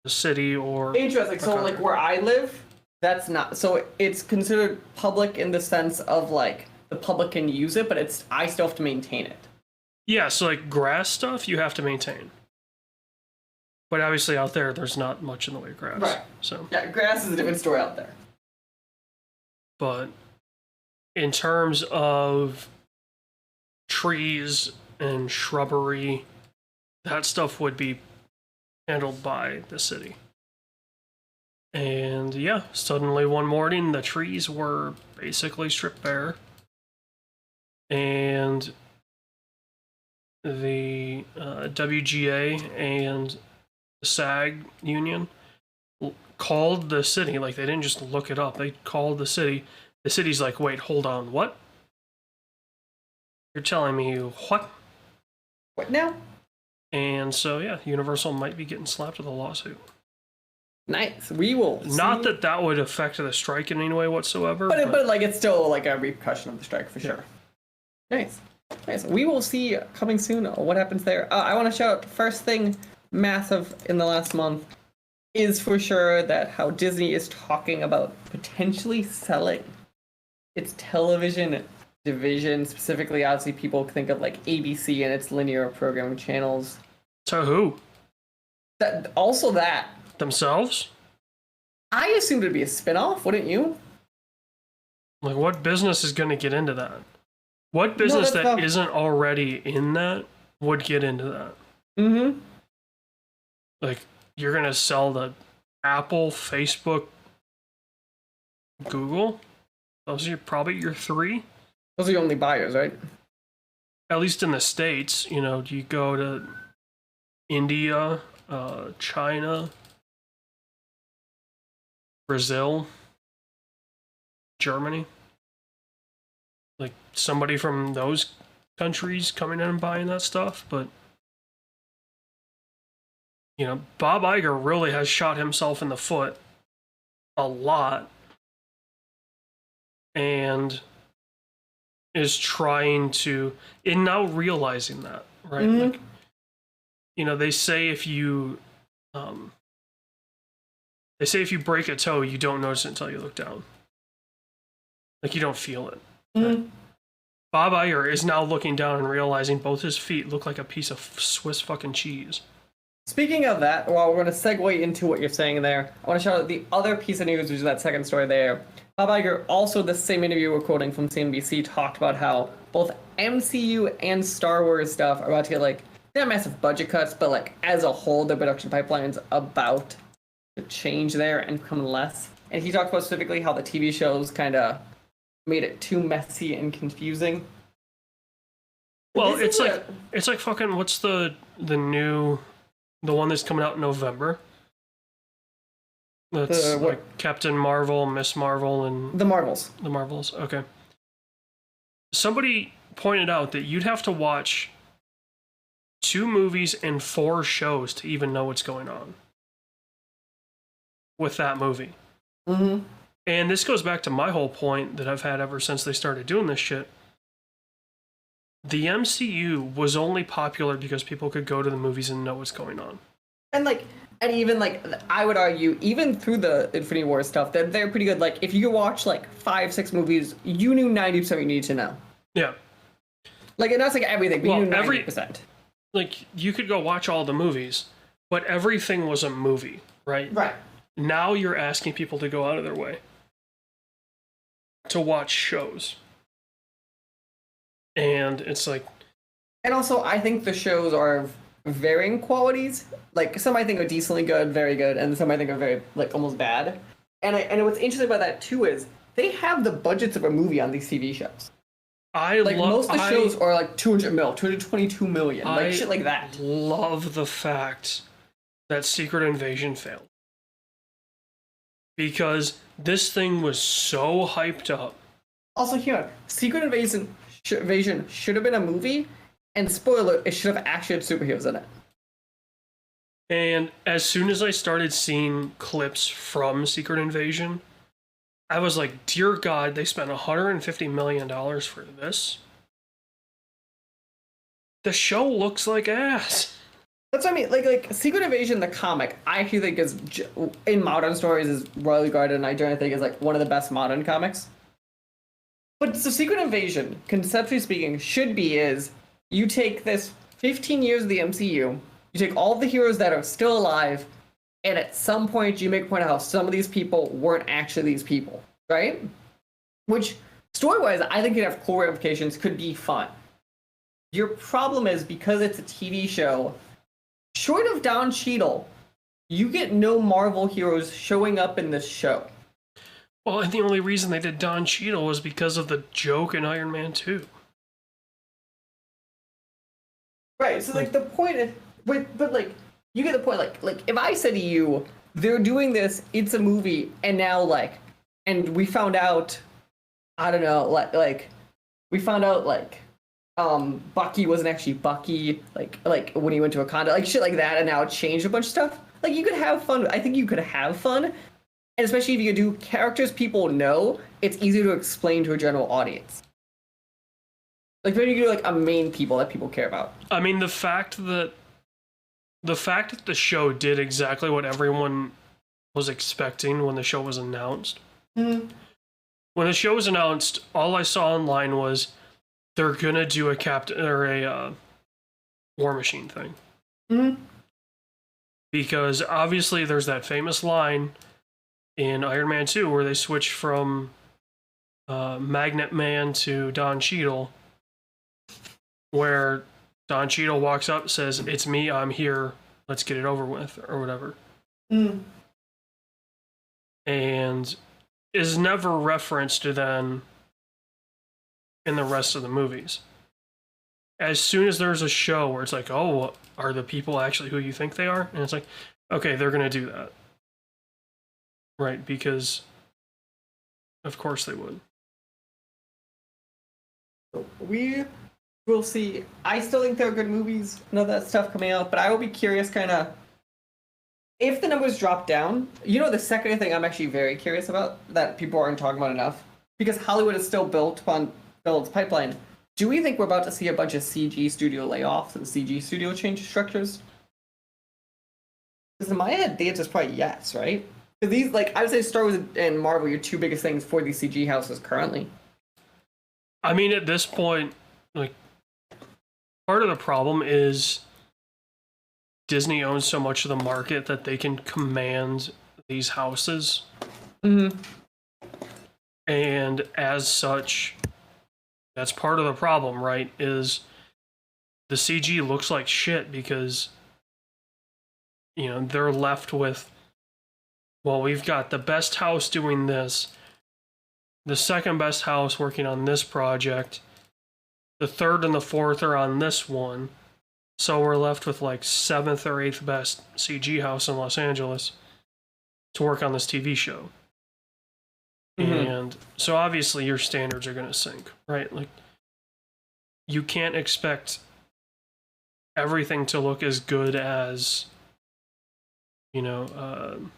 the city or... Interesting. So, like, where I live, that's not... So it's considered public in the sense of, like, the public can use it, but I still have to maintain it. Yeah, so, like, grass stuff, you have to maintain. But obviously out there, there's not much in the way of grass. Right. So. Yeah, grass is a different story out there. But in terms of trees and shrubbery, that stuff would be handled by the city. And yeah, suddenly one morning the trees were basically stripped bare. And the WGA and the SAG union called the city. Like, they didn't just look it up, they called the city. The city's like, wait, hold on, what? You're telling me what? What now? And so, yeah, Universal might be getting slapped with a lawsuit. Nice. We will see. Not that that would affect the strike in any way whatsoever. But like, it's still like a repercussion of the strike for sure. Nice. Nice. We will see coming soon what happens there. I want to shout out, first thing massive in the last month is for sure that how Disney is talking about potentially selling its television division. Specifically, obviously, people think of like ABC and its linear programming channels. To who? That. Themselves? I assumed it'd be a spin-off, wouldn't you? Like, what business is going to get into that? What business that isn't already in that would get into that? Mm-hmm. Like, you're going to sell the Apple, Facebook, Google? Those are probably your three? Those are your only buyers, right? At least in the States. You know, you go to India, China, Brazil, Germany. Like, somebody from those countries coming in and buying that stuff, but you know, Bob Iger really has shot himself in the foot a lot and is trying to, and now realizing that, right? Mm-hmm. Like, you know, they say if you break a toe, you don't notice it until you look down. Like, you don't feel it. Mm-hmm. Bob Iger is now looking down and realizing both his feet look like a piece of Swiss fucking cheese. Speaking of that, well, we're going to segue into what you're saying there. I want to shout out the other piece of news, which is that second story there. Bob Iger, also the same interview we're quoting from CNBC, talked about how both MCU and Star Wars stuff are about to get, like, not massive budget cuts, but, like, as a whole, the production pipeline's about to change there and become less. And he talked about specifically how the TV shows kind of made it too messy and confusing. Well, it's like fucking, what's the one that's coming out in November? That's like Captain Marvel, Miss Marvel, and the Marvels. The Marvels. Okay. Somebody pointed out that you'd have to watch 2 movies and 4 shows to even know what's going on with that movie. Mm-hmm. And this goes back to my whole point that I've had ever since they started doing this shit. The MCU was only popular because people could go to the movies and know what's going on. And even I would argue, even through the Infinity War stuff, that they're pretty good. Like, if you could watch like 5-6 movies, you knew 90% you need to know. Yeah. Like, and that's like everything, but you knew 90%. Like, you could go watch all the movies, but everything was a movie, right? Right. Now you're asking people to go out of their way to watch shows. And it's like... And also, I think the shows are varying qualities. Like, some I think are decently good, very good, and some I think are very, like, almost bad. And what's interesting about that, too, is they have the budgets of a movie on these TV shows. Most of the shows are, like, 200 mil, 222 million, like, shit like that. I love the fact that Secret Invasion failed. Because this thing was so hyped up. Also, here, Secret Invasion should have been a movie, and spoiler, it should have actually had superheroes in it. And as soon as I started seeing clips from Secret Invasion, I was like, dear God, they spent $150 million for this? The show looks like ass. That's what I mean. Like Secret Invasion, the comic, I actually think is in modern stories is well regarded, and I generally think is like one of the best modern comics. But the Secret Invasion, conceptually speaking, should be is you take this 15 years of the MCU, you take all the heroes that are still alive, and at some point you make a point of how some of these people weren't actually these people, right? Which story-wise, I think could have cool ramifications, could be fun. Your problem is because it's a TV show, short of Don Cheadle, you get no Marvel heroes showing up in this show. Well, and the only reason they did Don Cheadle was because of the joke in Iron Man 2. Right, so like the point is, but like you get the point. Like if I said to you, they're doing this, it's a movie, and now like, and we found out, I don't know, like we found out like Bucky wasn't actually Bucky, like when he went to Wakanda, like shit like that, and now it changed a bunch of stuff. Like you could have fun. I think you could have fun, and especially if you could do characters people know, it's easier to explain to a general audience. Like maybe you do like a main people that people care about. I mean, the fact that the show did exactly what everyone was expecting when the show was announced. Mm-hmm. When the show was announced, all I saw online was they're gonna do a Captain or a War Machine thing. Mm-hmm. Because obviously there's that famous line in Iron Man 2 where they switch from Magnet Man to Don Cheadle, where Don Cheadle walks up, says, "It's me, I'm here, let's get it over with," or whatever. Mm. And is never referenced then in the rest of the movies. As soon as there's a show where it's like, oh, are the people actually who you think they are? And it's like, okay, they're going to do that. Right, because of course they would. We will see. I still think they're good movies, none of that stuff coming out, but I will be curious kind of if the numbers drop down. You know, the second thing I'm actually very curious about that people aren't talking about enough, because Hollywood is still built its pipeline. Do we think we're about to see a bunch of CG studio layoffs and CG studio change structures? Because in my head, the answer is probably yes, right? Because these, like, I would say Star Wars and Marvel are your two biggest things for these CG houses currently. I mean, at this point, like, part of the problem is Disney owns so much of the market that they can command these houses. Mm-hmm. And as such, that's part of the problem, right? Is the CG looks like shit because, you know, they're left with, well, we've got the best house doing this, the second best house working on this project, the third and the fourth are on this one, so we're left with like seventh or eighth best CG house in Los Angeles to work on this TV show. Mm-hmm. And so obviously your standards are going to sink, right? Like, you can't expect everything to look as good as, you know,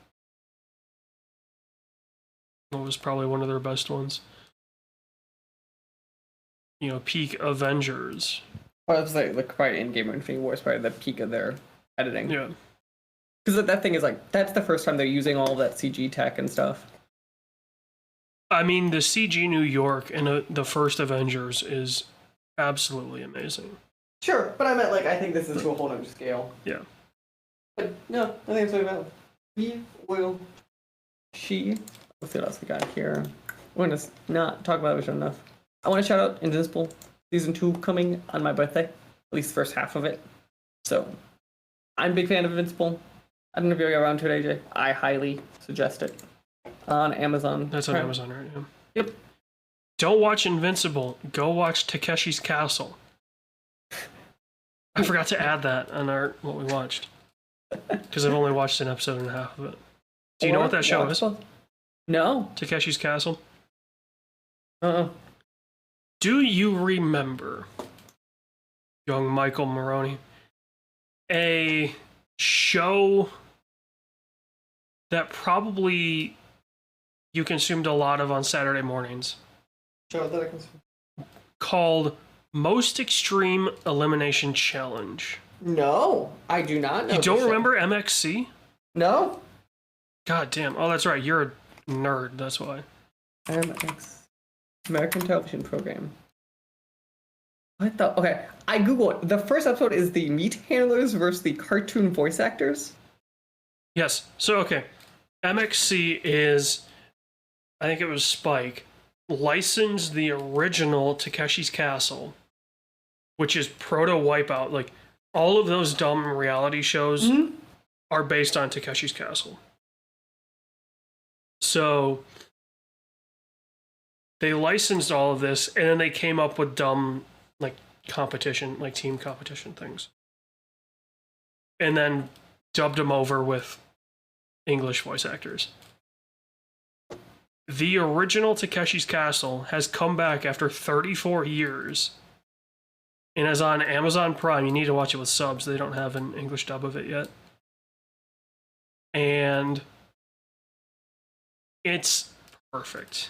what was probably one of their best ones? You know, peak Avengers. Well, it was like probably Endgame or Infinity War is probably the peak of their editing. Yeah. Because that thing is like, that's the first time they're using all that CG tech and stuff. I mean, the CG New York in the first Avengers is absolutely amazing. Sure, but I meant like, I think this is to a whole other scale. Yeah. But no, I think it's really valid. We will. Let's see what else we got here. We're going to not talk about it enough. I want to shout out Invincible Season 2 coming on my birthday. At least the first half of it. So, I'm a big fan of Invincible. I don't know if you're around to it, AJ. I highly suggest it. On Amazon. That's on Amazon right now. Yep. Don't watch Invincible. Go watch Takeshi's Castle. I forgot to add that on what we watched. Because I've only watched an episode and a half of it. Do you know what that show is? No. Takeshi's Castle? Uh-uh. Do you remember, young Michael Maroney, a show that probably you consumed a lot of on Saturday mornings? Show that I consume. Called Most Extreme Elimination Challenge. No, I do not know. You don't remember MXC? No. God damn. Oh, that's right. You're a nerd. That's why. American television program. What the? Okay, I googled it. The first episode is the meat handlers versus the cartoon voice actors. Yes. So, okay. MXC is, I think it was Spike, licensed the original Takeshi's Castle, which is proto Wipeout. Like, all of those dumb reality shows are based on Takeshi's Castle. So, they licensed all of this, and then they came up with dumb, like, competition, like team competition things. And then dubbed them over with English voice actors. The original Takeshi's Castle has come back after 34 years and is on Amazon Prime. You need to watch it with subs. They don't have an English dub of it yet. And it's perfect.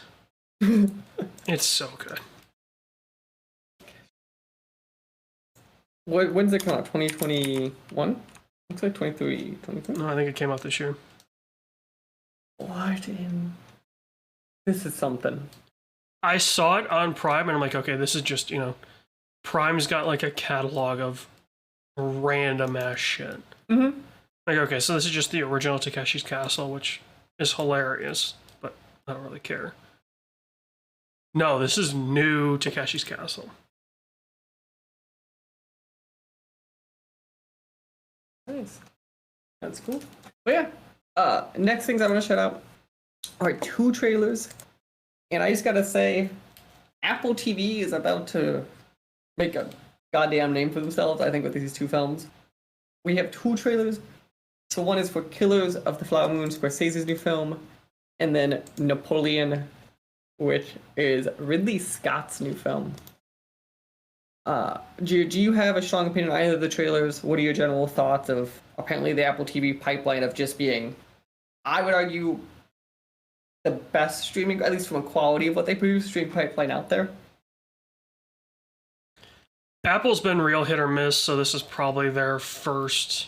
It's so good. When's it come out? 2021? Looks like 23. No, I think it came out this year. What in... This is something. I saw it on Prime and I'm like, okay, this is just, Prime's got like a catalog of random ass shit. Mm-hmm. Like, okay, so this is just the original Takeshi's Castle, which is hilarious, but I don't really care. No, this is new Takeshi's Castle. Nice. That's cool. But yeah, next things I'm going to shout out are 2 trailers. And I just got to say, Apple TV is about to make a goddamn name for themselves, I think, with these 2 films. We have 2 trailers. So one is for Killers of the Flower Moon, Scorsese's new film, and then Napoleon, which is Ridley Scott's new film. Do you have a strong opinion on either of the trailers? What are your general thoughts of apparently the Apple TV pipeline of just being, I would argue, the best streaming, at least from a quality of what they produce, streaming pipeline out there? Apple's been real hit or miss, so this is probably their first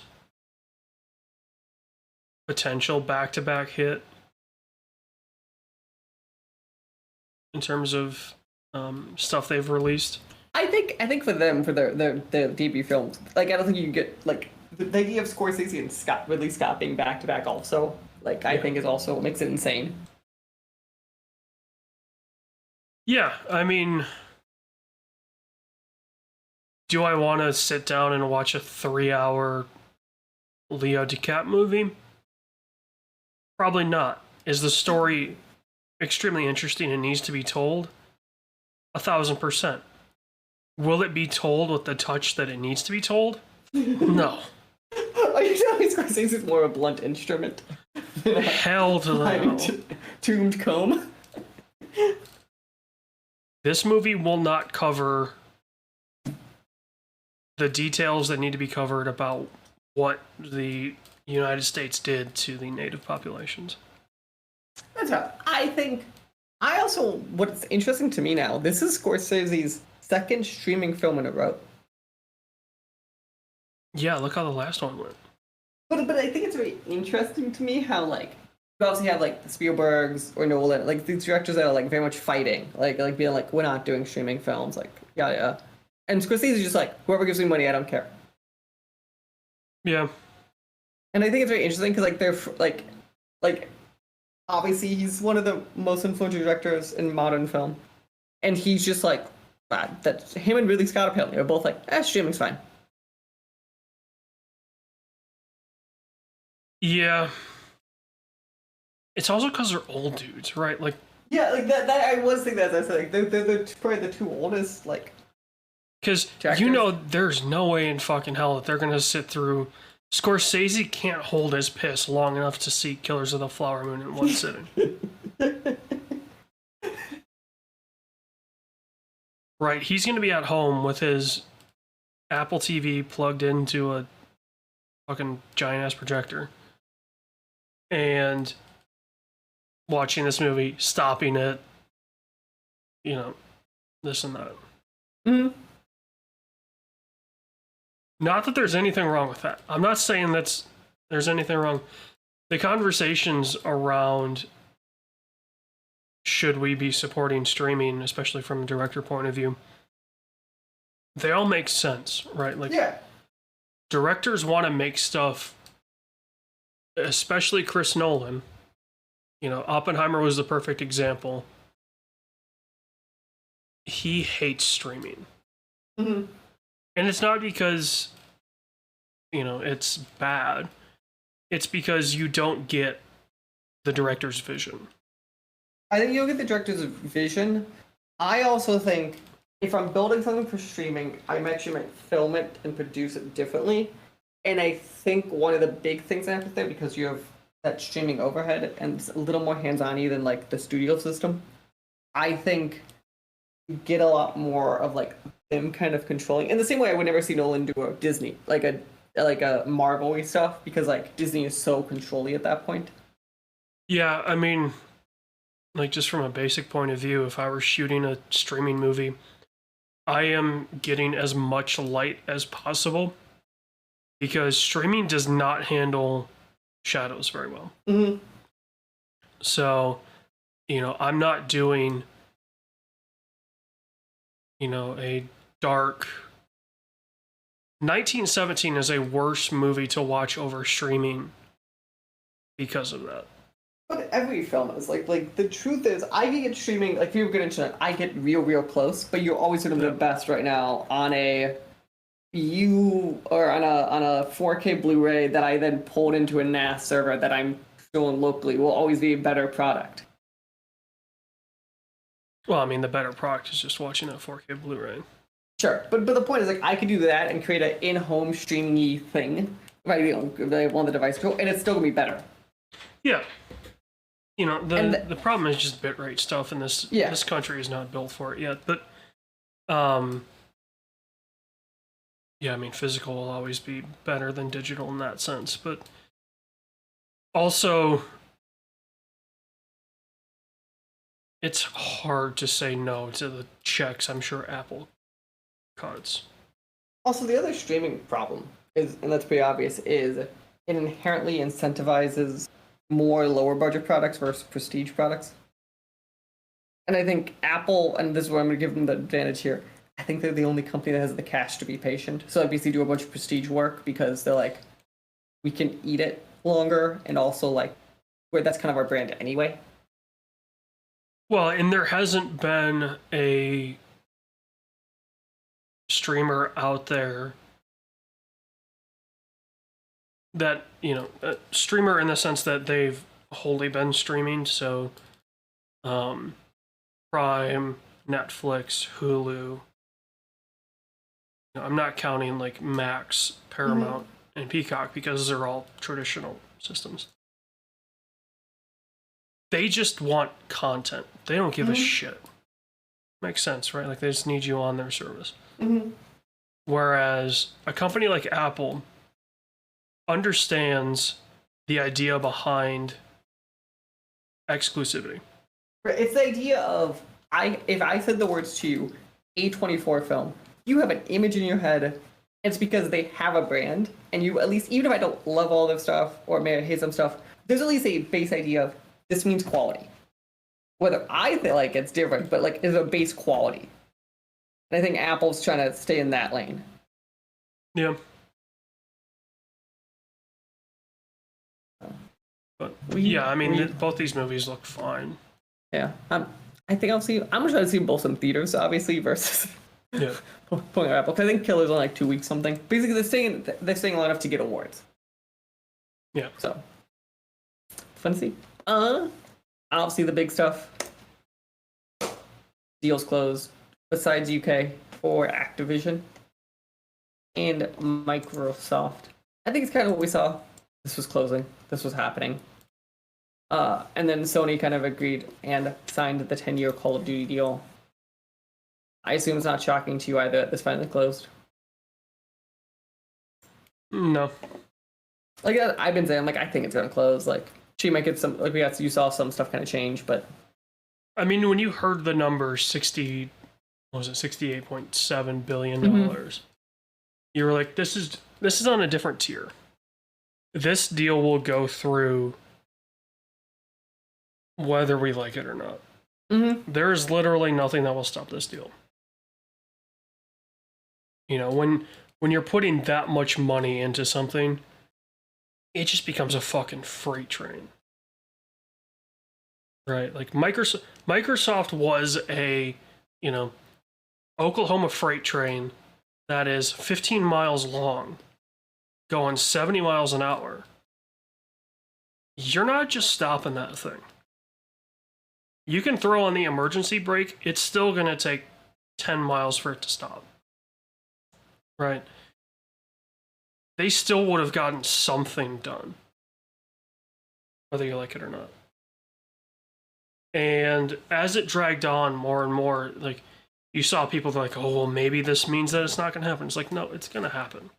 potential back-to-back hit in terms of stuff they've released. I think for them, for their debut films, like, I don't think you can get, like, the idea of Scorsese and Ridley Scott being back-to-back also, like, I think is also what makes it insane. Yeah, I mean, do I want to sit down and watch a 3-hour Leo DiCap movie? Probably not. Is the story extremely interesting and needs to be told? 1000%. Will it be told with the touch that it needs to be told? No. Are you telling me Scorsese is more a blunt instrument? Hell to the no. Tuned comb? This movie will not cover the details that need to be covered about what the United States did to the native populations. That's right. What's interesting to me now, this is Scorsese's second streaming film in a row. Yeah, look how the last one went. But I think it's very interesting to me how, like, you obviously have, like, the Spielbergs or Nolan, like, these directors that are, like, very much fighting, like being like, we're not doing streaming films, like, yeah. And Scorsese is just like, whoever gives me money, I don't care. Yeah. And I think it's very interesting because, like, they're, like, obviously he's one of the most influential directors in modern film. And he's just like, that him and Ridley Scott apparently are both like, streaming's fine. Yeah. It's also because they're old dudes, right? Like, yeah, like that I was thinking that. I said, like, they're probably the 2 oldest, like, because there's no way in fucking hell that they're gonna sit through. Scorsese can't hold his piss long enough to see Killers of the Flower Moon in one sitting. Right, he's gonna be at home with his Apple TV plugged into a fucking giant ass projector and watching this movie, stopping it, this and that. Mm-hmm. Not that there's anything wrong with that. I'm not saying there's anything wrong. The conversations around should we be supporting streaming, especially from a director point of view, they all make sense, right? Like, Yeah. directors want to make stuff, especially Chris Nolan. You know, Oppenheimer was the perfect example. He hates streaming. Mm-hmm. And it's not because, you know, it's bad. It's because you don't get the director's vision. I think you'll get the director's vision. I also think if I'm building something for streaming, I actually might film it and produce it differently. And I think one of the big things that happens there, because you have that streaming overhead and it's a little more hands-on-y than like the studio system, I think you get a lot more of like them kind of controlling. In the same way I would never see Nolan do a Disney, like a Marvel-y stuff, because like Disney is so controlly at that point. Yeah, I mean, like, just from a basic point of view, if I were shooting a streaming movie, I am getting as much light as possible because streaming does not handle shadows very well. Mm-hmm. So, you know, I'm not doing, you know, a dark. 1917 is a worse movie to watch over streaming because of that. But every film is like the truth is, I can get streaming, like people get internet, I get real close, but you're always gonna be the best right now on a on a 4K Blu-ray that I then pulled into a NAS server that I'm doing locally will always be a better product. Well, I mean, the better product is just watching that 4K Blu-ray. Sure, but the point is, like, I could do that and create an in-home streaming thing, right? You know, on the device control, and it's still gonna be better. Yeah. You know, the problem is just bitrate stuff, and this country is not built for it yet. But, yeah, I mean, physical will always be better than digital in that sense. But also, it's hard to say no to the checks I'm sure Apple cuts. Also, the other streaming problem is, and that's pretty obvious, is it inherently incentivizes more lower budget products versus prestige products. And I think Apple, and this is where I'm going to give them the advantage here, I think they're the only company that has the cash to be patient. So they basically do a bunch of prestige work because they're like, we can eat it longer, and also like, where that's kind of our brand anyway. Well, and there hasn't been a streamer out there that, you know, a streamer in the sense that they've wholly been streaming, so Prime, Netflix, Hulu. You know, I'm not counting like Max, Paramount, and Peacock because they're all traditional systems. They just want content. They don't give a shit. Makes sense, right? Like, they just need you on their service. Whereas a company like Apple understands the idea behind exclusivity. It's the idea of, if I said the words to you, A24 film, you have an image in your head. It's because they have a brand, and you at least, even if I don't love all their stuff or may hate some stuff, there's at least a base idea of this means quality. Whether I feel like it's different, but like it's a base quality. And I think Apple's trying to stay in that lane. Yeah. But yeah, I mean, both these movies look fine. Yeah, I think I'm gonna try to see them both in theaters, obviously, versus pulling Apple. Because I think Killer's on like 2 weeks something. Basically, they're staying long enough to get awards. Yeah. So fun to see. Obviously the big stuff. Deals closed. Besides UK for Activision and Microsoft. I think it's kind of what we saw. This was closing. This was happening. And then Sony kind of agreed and signed the 10-year Call of Duty deal. I assume it's not shocking to you either that this finally closed. No. Like I've been saying, like I think it's gonna close. Like she might get some. Like you saw some stuff kind of change, but I mean, when you heard the number $68.7 billion, you were like, this is on a different tier. This deal will go through whether we like it or not. Mm-hmm. There is literally nothing that will stop this deal. You know, when you're putting that much money into something, it just becomes a fucking freight train. Right? Like Microsoft was a, you know, Oklahoma freight train that is 15 miles long, going 70 miles an hour. You're not just stopping that thing. You can throw on the emergency brake, it's still going to take 10 miles for it to stop. Right? They still would have gotten something done, whether you like it or not. And as it dragged on more and more, like, you saw people like, oh, well, maybe this means that it's not going to happen. It's like, no, it's going to happen.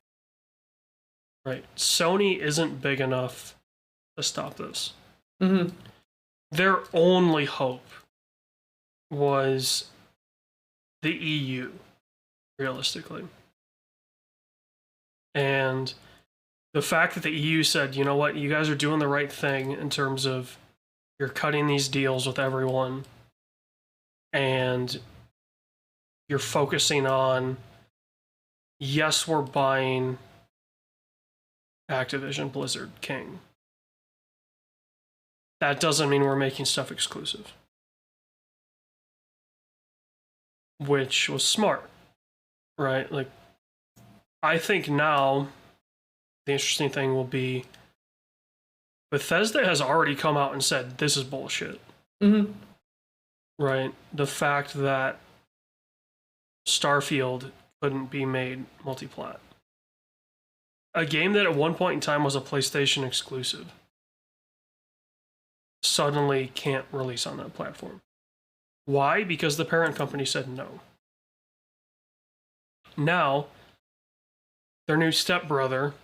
Right? Sony isn't big enough to stop this. Mm-hmm. Their only hope was the EU, realistically. And the fact that the EU said, you know what, you guys are doing the right thing in terms of you're cutting these deals with everyone and you're focusing on, yes, we're buying Activision, Blizzard, King. That doesn't mean we're making stuff exclusive. Which was smart, right? Like, I think now the interesting thing will be Bethesda has already come out and said this is bullshit. Mm-hmm. Right? The fact that Starfield couldn't be made multi-plat. A game that at one point in time was a PlayStation exclusive suddenly can't release on that platform. Why? Because the parent company said no. Now, their new stepbrother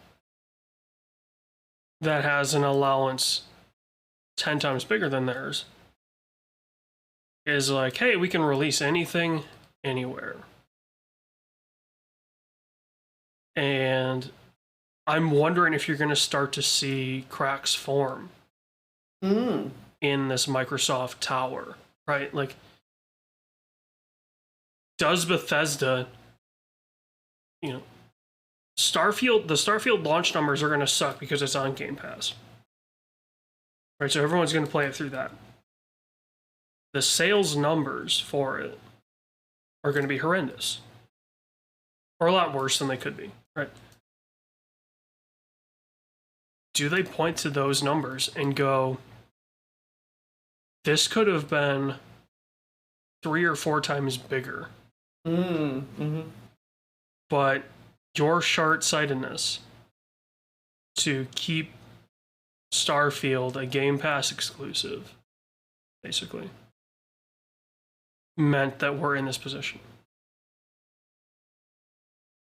that has an allowance 10 times bigger than theirs is like, hey, we can release anything, anywhere. And I'm wondering if you're going to start to see cracks form in this Microsoft tower, right? Like, does Bethesda, you know, the Starfield launch numbers are going to suck because it's on Game Pass. Right, so everyone's going to play it through that. The sales numbers for it are going to be horrendous. Or a lot worse than they could be, right? Do they point to those numbers and go, this could have been 3 or 4 times bigger? Mm-hmm. But your short-sightedness to keep Starfield a Game Pass exclusive, basically, meant that we're in this position.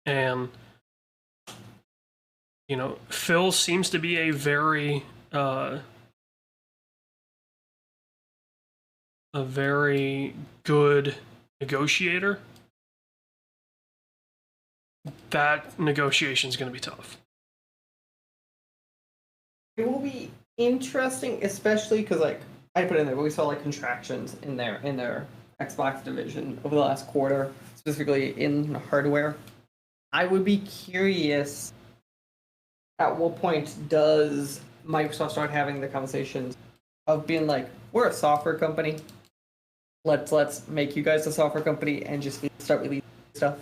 And, you know, Phil seems to be a very good negotiator. That negotiation is going to be tough. It will be interesting, especially because, like, I put in there, but we saw like contractions in their Xbox division over the last quarter, specifically in hardware. I would be curious, at what point does Microsoft start having the conversations of being like, we're a software company, let's make you guys a software company and just start releasing stuff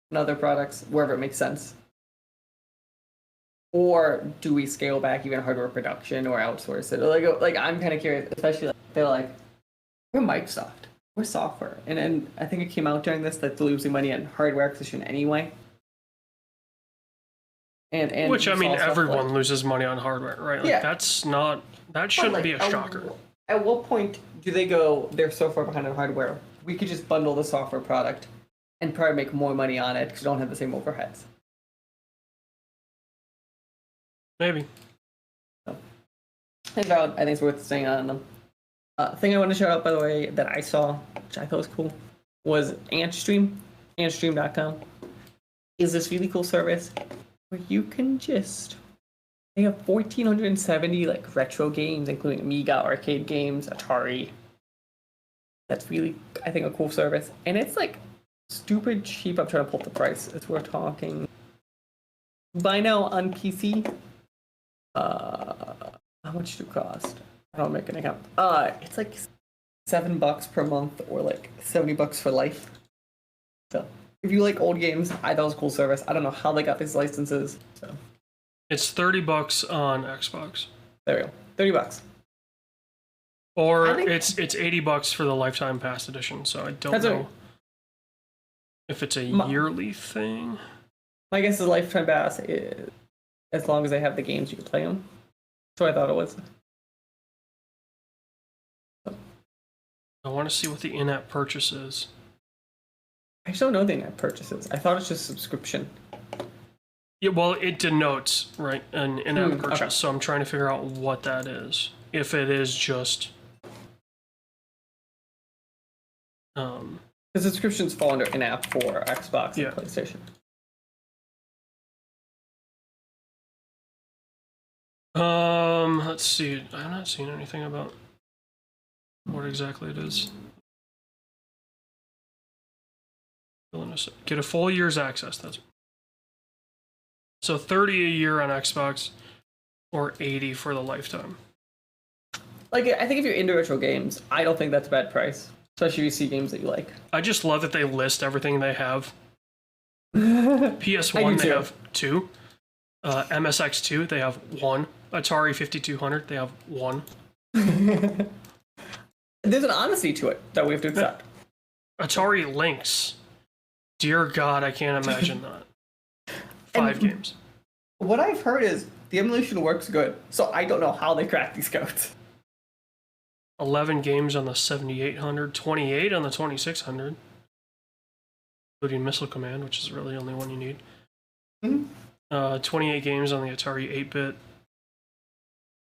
and other products wherever it makes sense? Or do we scale back even hardware production or outsource it? Like I'm kind of curious, especially like they're like, we're Microsoft, we're software, and I think it came out during this that they're losing money on hardware acquisition anyway. And which, I mean, everyone like, loses money on hardware, right? Like, yeah. That shouldn't like, be a shocker. At what point do they go, they're so far behind on hardware, we could just bundle the software product and probably make more money on it because we don't have the same overheads? Maybe. So, I think it's worth staying on them. Thing I want to shout out, by the way, that I saw, which I thought was cool, was Antstream, antstream.com. is this really cool service where you can just they have 1,470 like retro games, including Amiga arcade games, Atari. That's really, I think, a cool service, and it's like stupid cheap. I'm trying to pull up the price as we're talking. Buy now on PC. How much do it cost? I don't make an account. It's like $7 per month or like $70 for life. So if you like old games, I thought it was a cool service. I don't know how they got these licenses. So It's $30 on Xbox. there we go. $30. Or it's $80 for the lifetime pass edition. So I don't know if it's a yearly thing. My guess is lifetime pass is as long as they have the games you can play them. So I thought it was. I want to see what the in-app purchase is. I just don't know the in-app purchases. I thought it's just subscription. Yeah, well, it denotes, right, an in-app purchase. Okay. So I'm trying to figure out what that is. If it is just... The subscriptions fall under in-app for Xbox and PlayStation. Let's see. I'm not seeing anything about what exactly it is. Get a full year's access. That's so $30 a year on Xbox, or $80 for the lifetime. Like, I think if you're into retro games, I don't think that's a bad price, especially if you see games that you like. I just love that they list everything they have. PS1 they have 2. MSX2 they have 1. Atari 5200 they have 1. There's an honesty to it that we have to accept. Atari Lynx. Dear God, I can't imagine that. 5 games. What I've heard is the emulation works good, so I don't know how they crack these codes. 11 games on the 7800, 28 on the 2600, including Missile Command, which is really the only one you need. Mm-hmm. 28 games on the Atari 8-bit,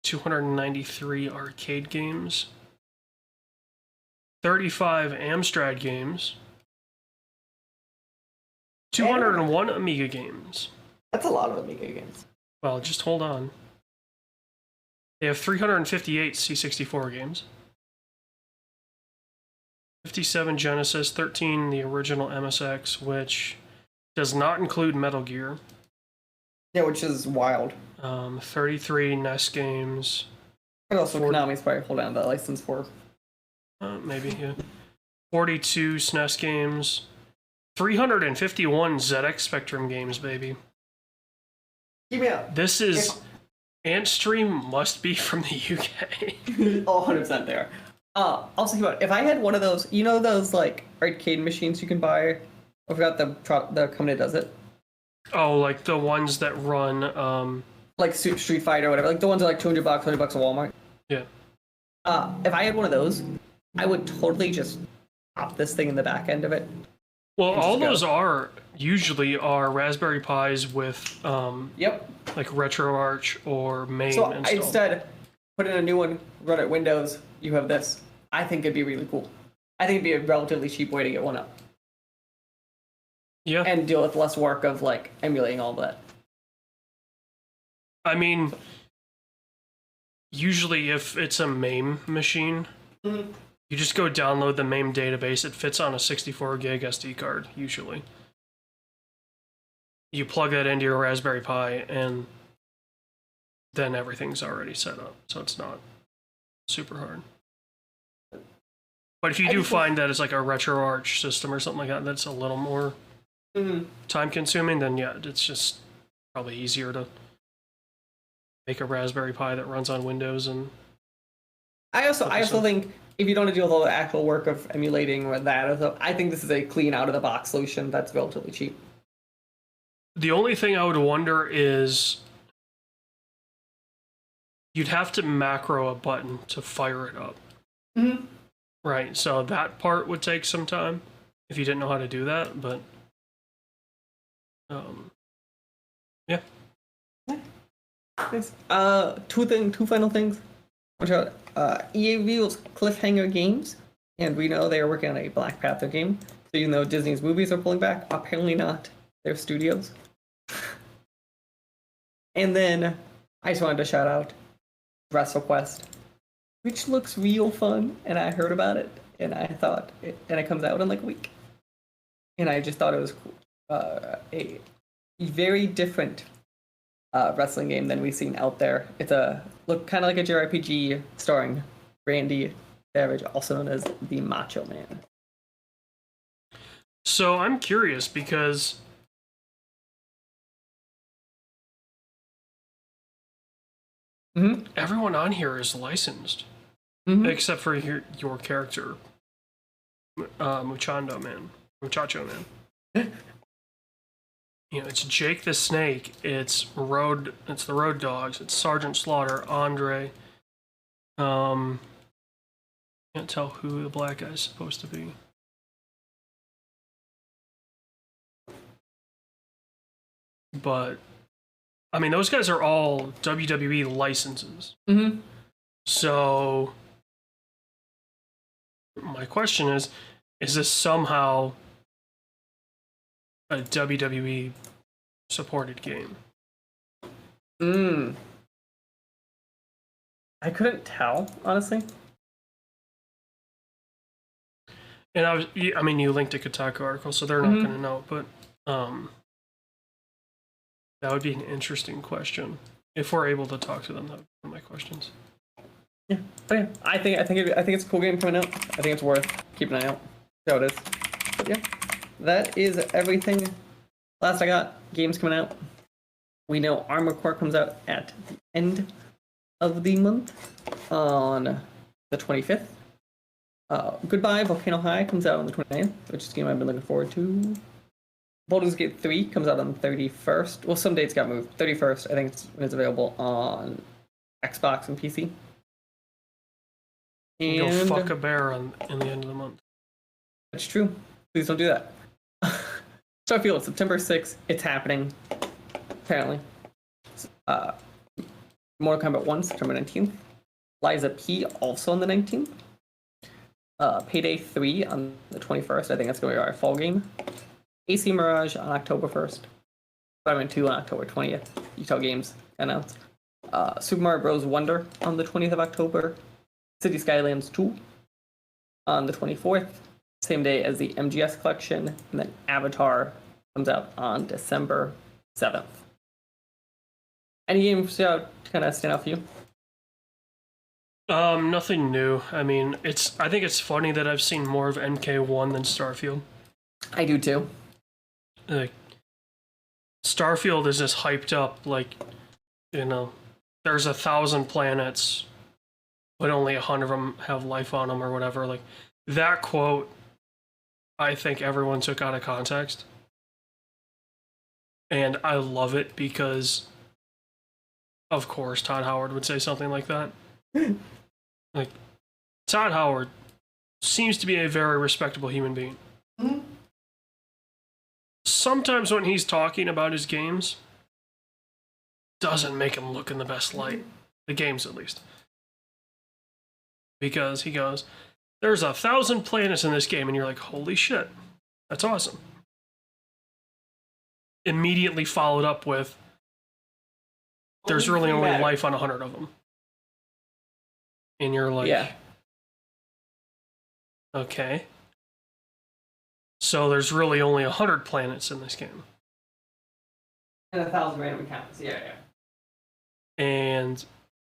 293 arcade games, 35 Amstrad games, 201 Amiga games. That's a lot of Amiga games. Well, just hold on. They have 358 C64 games, 57 Genesis, 13 the original MSX, which does not include Metal Gear. Yeah, which is wild. 33 NES games. But also Konami's probably hold down that license for. Maybe, yeah. 42 SNES games. 351 ZX Spectrum games, baby. Keep me up. This is... Antstream must be from the UK. Oh, 100% there. Also, if I had one of those, you know those, like, arcade machines you can buy? I forgot the company that does it. Oh, like the ones that run, like Street Fighter or whatever. Like the ones that are like $200, $100 at Walmart. Yeah. If I had one of those, I would totally just pop this thing in the back end of it. Well, all those usually are Raspberry Pis with, Yep. like RetroArch or MAME So installed. instead, put in a new one, run it Windows, you have this. I think it'd be really cool. I think it'd be a relatively cheap way to get one up. Yeah. And deal with less work of, like, emulating all that. I mean, usually if it's a MAME machine, you just go download the MAME database. It fits on a 64 gig SD card, usually. You plug that into your Raspberry Pi, and then everything's already set up, so it's not super hard. But if you do find that it's like a RetroArch system or something like that, that's a little more time-consuming, then yeah, it's just probably easier to make a Raspberry Pi that runs on Windows. And I also think if you don't want to deal with all the actual work of emulating or that, I think this is a clean out-of-the-box solution that's relatively cheap. The only thing I would wonder is you'd have to macro a button to fire it up. Mm-hmm. Right, so that part would take some time if you didn't know how to do that, but yeah. Nice. Two final things. EA reveals Cliffhanger Games, and we know they are working on a Black Panther game. So even though Disney's movies are pulling back, apparently not their studios. And then I just wanted to shout out WrestleQuest, which looks real fun, and I heard about it, and I thought, and it comes out in like a week, and I just thought it was cool. A very different wrestling game than we've seen out there. It's look kind of like a JRPG starring Randy Savage, also known as the Macho Man. So I'm curious because everyone on here is licensed, except for your character, Muchacho Man. You know, it's Jake the Snake. It's the Road Dogs. It's Sergeant Slaughter, Andre. Can't tell who the black guy's supposed to be. But I mean, those guys are all WWE licenses. So my question is this somehow a WWE supported game? I couldn't tell, honestly. And I mean, you linked a Kotaku article, so they're not going to know, but that would be an interesting question. If we're able to talk to them, that would be one of my questions. Yeah, but yeah, I think it's a cool game coming out. I think it's worth keeping an eye out. See how it is. But yeah, that is everything. Last I got, games coming out. We know Armored Core comes out at the end of the month on the 25th. Goodbye Volcano High comes out on the 29th, which is a game I've been looking forward to. Baldur's Gate 3 comes out on the 31st. Well, some dates got moved. 31st, I think, when it's available on Xbox and PC. And go fuck a bear in the end of the month. That's true. Please don't do that. Starfield, September 6th. It's happening. Apparently. Mortal Kombat 1, September 19th. Liza P, also on the 19th. Payday 3 on the 21st. I think that's going to be our fall game. AC Mirage on October 1st. Spider-Man 2 on October 20th. Utah Games announced. Super Mario Bros. Wonder on the 20th of October. City Skylines 2 on the 24th. Same day as the MGS collection. And then Avatar comes out on December 7th. Any games kind of stand out for you? Nothing new. I mean, I think it's funny that I've seen more of MK1 than Starfield. I do too. Like, Starfield is just hyped up, like, you know, there's 1,000 planets, but only 100 of them have life on them or whatever. Like, that quote, I think everyone took out of context. And I love it because, of course, Todd Howard would say something like that. Like, Todd Howard seems to be a very respectable human being. Sometimes when he's talking about his games, doesn't make him look in the best light. The games, at least. Because he goes, there's 1,000 planets in this game, and you're like, holy shit, that's awesome. Immediately followed up with, there's really only life on 100 of them. And you're like, yeah. Okay. So there's really only 100 planets in this game. And 1,000 random encounters. Yeah. And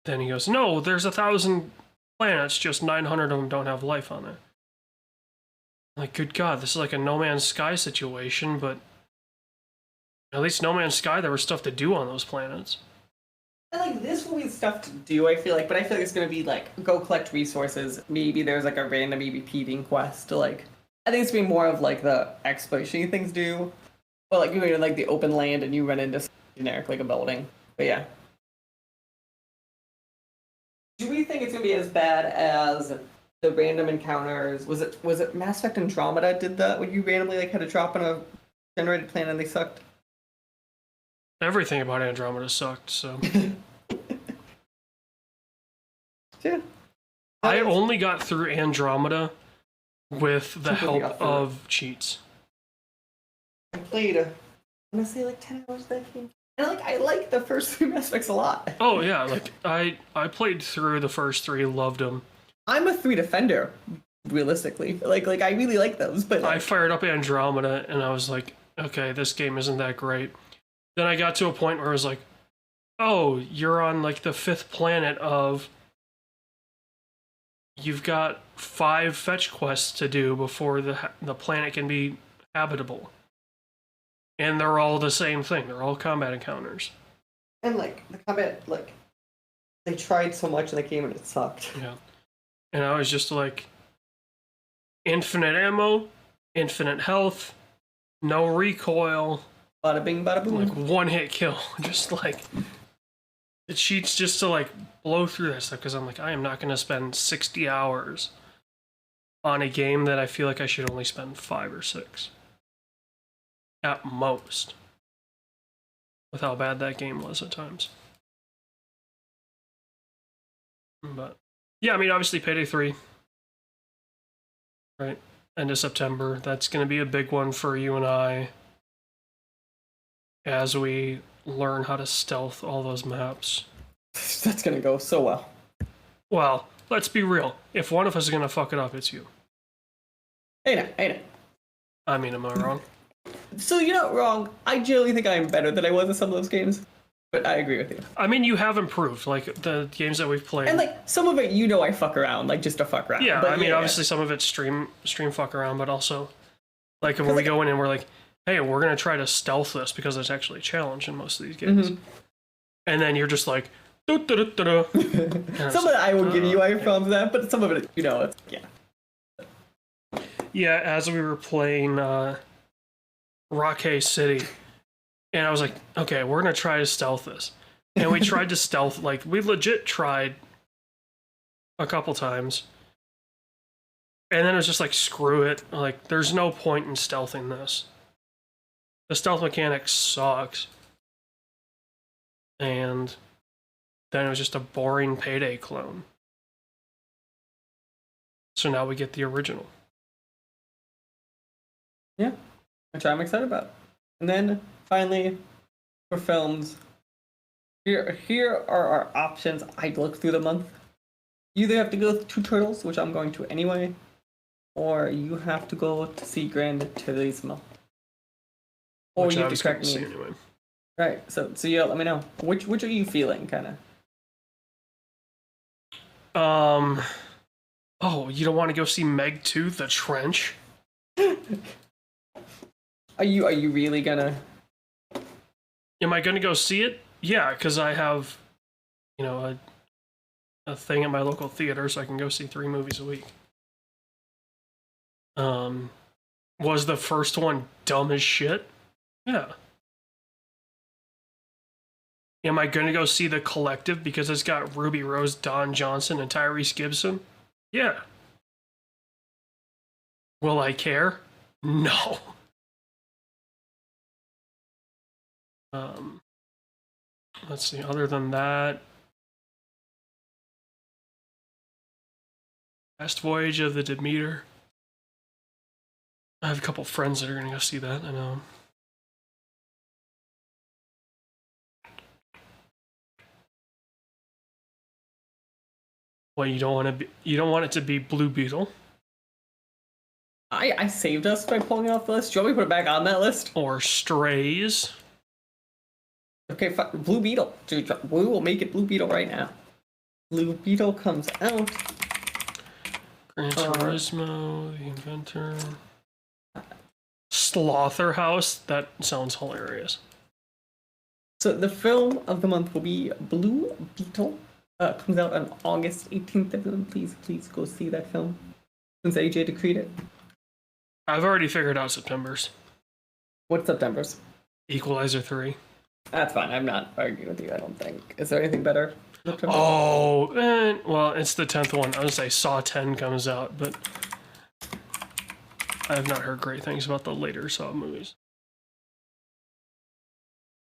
then he goes, no, there's 1,000 planets, just 900 of them don't have life on there. Like, good God, this is like a No Man's Sky situation, but at least No Man's Sky, there was stuff to do on those planets. And like, this will be stuff to do, I feel like, but I feel like it's going to be like, go collect resources. Maybe there's like a random EVP being quest to like, I think it's going to be more of like the exploration things do. Or like, you go to like the open land and you run into generic like a building. But yeah. Do we think it's going to be as bad as the random encounters? Was it Mass Effect Andromeda did that, when you randomly like had to drop on a generated planet and they sucked? Everything about Andromeda sucked, so. Yeah. I only got through Andromeda with the help of cheats. I played I'm gonna say like 10 hours of that game. And I like the first 3 Mass Effects a lot. Oh yeah, like I played through the first 3, loved them. I'm a 3 defender, realistically. Like I really like those, but I fired up Andromeda and I was like, okay, this game isn't that great. Then I got to a point where I was like, oh, you're on like the 5th planet of. You've got 5 fetch quests to do before the planet can be habitable. And they're all the same thing. They're all combat encounters. And like the combat, like they tried so much in the game and it sucked. Yeah. And I was just like, infinite ammo, infinite health, no recoil. Bada bing, bada boom. Like one hit kill. Just like it cheats just to like blow through that stuff because I'm like, I am not going to spend 60 hours on a game that I feel like I should only spend 5 or 6 at most, with how bad that game was at times. But yeah, I mean, obviously Payday 3, right? End of September. That's going to be a big one for you and I as we learn how to stealth all those maps. That's gonna go so well. Well, let's be real. If one of us is gonna fuck it up, it's you. Ain't it? I mean, am I wrong? So you're not wrong. I generally think I'm better than I was in some of those games, but I agree with you. I mean, you have improved, like the games that we've played. And like some of it, I fuck around, like just to fuck around. Yeah, but, I mean, obviously some of it's stream fuck around, but also like when we go in and we're like, hey, we're gonna try to stealth this because it's actually a challenge in most of these games. Mm-hmm. And then you're just like, some of it I will give you from that, but some of it, it's yeah. Yeah, as we were playing Rockay City, and I was like, okay, we're gonna try to stealth this. And we tried to stealth, like we legit tried a couple times. And then it was just like, screw it. Like, there's no point in stealthing this. The stealth mechanic sucks. And then it was just a boring Payday clone. So now we get the original. Yeah, which I'm excited about. And then, finally, for films, here are our options I'd look through the month. You either have to go to Turtles, which I'm going to anyway, or you have to go to see Gran Turismo. Or you have to correct me. Anyway. Right, so yeah, let me know. Which are you feeling, kind of? Oh, you don't want to go see Meg 2, The Trench? Are you really gonna? Am I gonna go see it? Yeah, because I have, a thing at my local theater, so I can go see 3 movies a week. Was the first one dumb as shit? Yeah. Am I gonna go see The Collective because it's got Ruby Rose, Don Johnson, and Tyrese Gibson? Yeah. Will I care? No. Let's see, other than that, Last Voyage of the Demeter. I have a couple friends that are gonna go see that, I know. Well, you don't want it to be Blue Beetle. I saved us by pulling it off the list. Do you want me to put it back on that list? Or Strays. Okay, Blue Beetle. Dude, we will make it Blue Beetle right now. Blue Beetle comes out. Gran Turismo, The Inventor. Slaughterhouse. That sounds hilarious. So the film of the month will be Blue Beetle. Comes out on August 18th. Everyone, please go see that film. Since AJ decreed it. I've already figured out September's. What's September's? Equalizer 3. That's fine. I'm not arguing with you, I don't think. Is there anything better? Oh, well, it's the 10th one. I was going to say Saw 10 comes out, but I have not heard great things about the later Saw movies.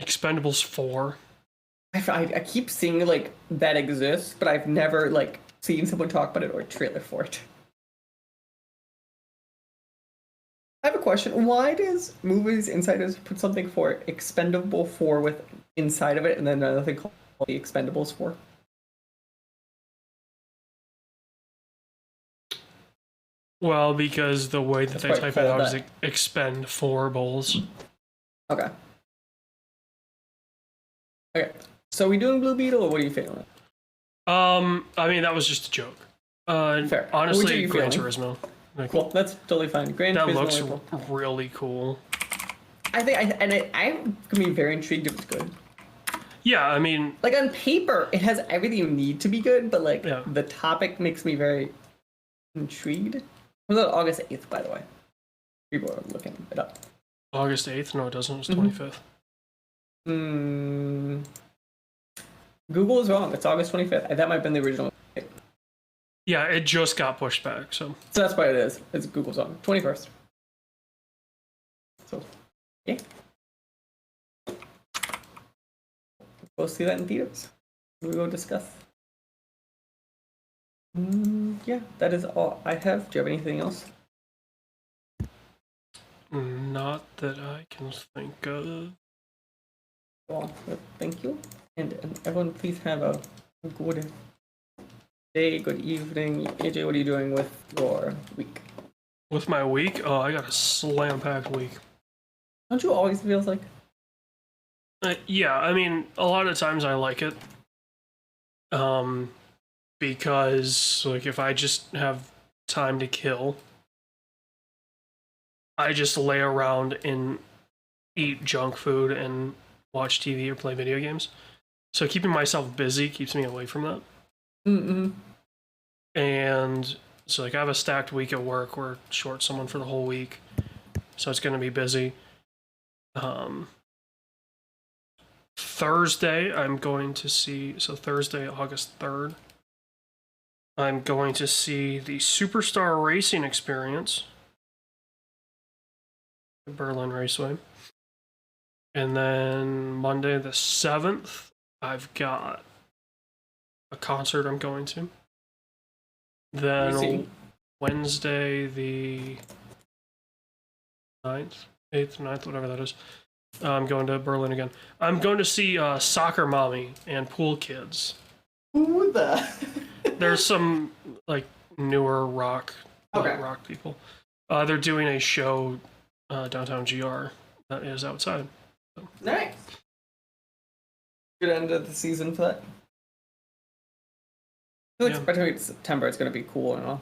Expendables 4. I keep seeing, like, that exists, but I've never, like, seen someone talk about it or a trailer for it. I have a a question. Why does Movies Insiders put something for Expendable 4 with inside of it and then another thing called the Expendables 4? Well, because the way that That's they quite type it cool, out is that- expend 4 bowls. Okay. Okay. So are we doing Blue Beetle or what are you feeling? I mean, that was just a joke. Fair. Which are Honestly, you Gran feeling? Turismo. Like, Cool. That's totally fine. Gran that Turismo looks April. really cool. I'm gonna be very intrigued if it's good. Yeah, I mean, Like on paper, it has everything you need to be good, but like Yeah. the topic makes me very intrigued. It was on August 8th, by the way. People are looking it up. August 8th? No, it doesn't. It's Mm-hmm. 25th. Google is wrong. It's August 25th. That might have been the original. Yeah, it just got pushed back, so. So that's what it is. It's Google's wrong. 21st. So, yeah. We'll see that in theaters. We will discuss. Yeah, that is all I have. Do you have anything else? Not that I can think of. Well, thank you. And everyone, please have a good day, good evening. AJ, what are you doing with your week? With my week? Oh, I got a slam-packed week. Don't you always feel like? Yeah, I mean, a lot of times I like it. Because, like, if I just have time to kill, I just lay around and eat junk food and watch TV or play video games. So keeping myself busy keeps me away from that. Mm-mm. And so, like, I have a stacked week at work. We're short someone for the whole week. So it's going to be busy. Thursday, I'm going to see... So Thursday, August 3rd, I'm going to see the Superstar Racing Experience at Berlin Raceway. And then Monday the 7th, I've got a concert I'm going to. Then Wednesday the 9th, 8th, 9th, whatever that is, I'm going to Berlin again. I'm going to see Soccer Mommy and Pool Kids. Who the? There's some like newer rock people. They're doing a show downtown GR that is outside. So. Nice. Good end of the season for that. I feel like by the time it's September, it's going to be cool and off.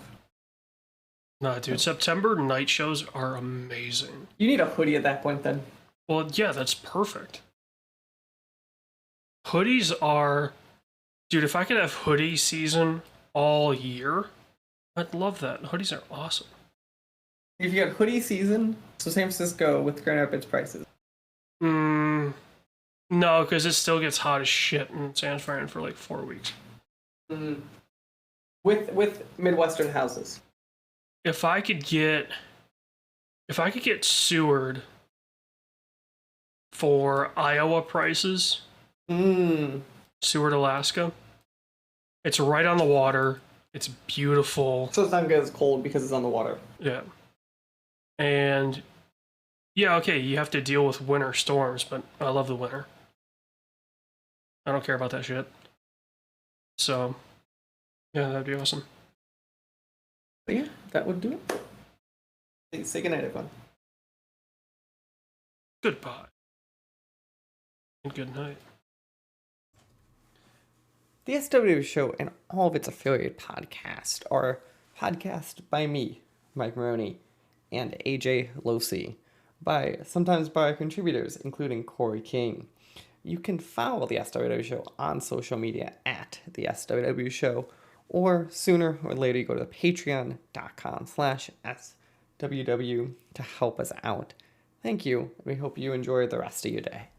Nah, dude, September night shows are amazing. You need a hoodie at that point, then. Well, yeah, that's perfect. Hoodies are... Dude, if I could have hoodie season all year, I'd love that. Hoodies are awesome. If you got hoodie season, so San Francisco with Grand Rapids prices. No, because it still gets hot as shit in San Fran for like 4 weeks. With Midwestern houses. If I could get Seward for Iowa prices, Seward, Alaska, it's right on the water. It's beautiful. So it's not as cold because it's on the water. Yeah. And yeah, okay, you have to deal with winter storms, but I love the winter. I don't care about that shit. So, yeah, that'd be awesome. But yeah, that would do it. Say goodnight, everyone. Goodbye. And good night. The SWW Show and all of its affiliate podcasts are podcast by me, Mike Maroney, and AJ Losi, sometimes by contributors, including Corey King. You can follow the SWW Show on social media at the SWW Show, or sooner or later you go to patreon.com/SWW to help us out. Thank you. We hope you enjoy the rest of your day.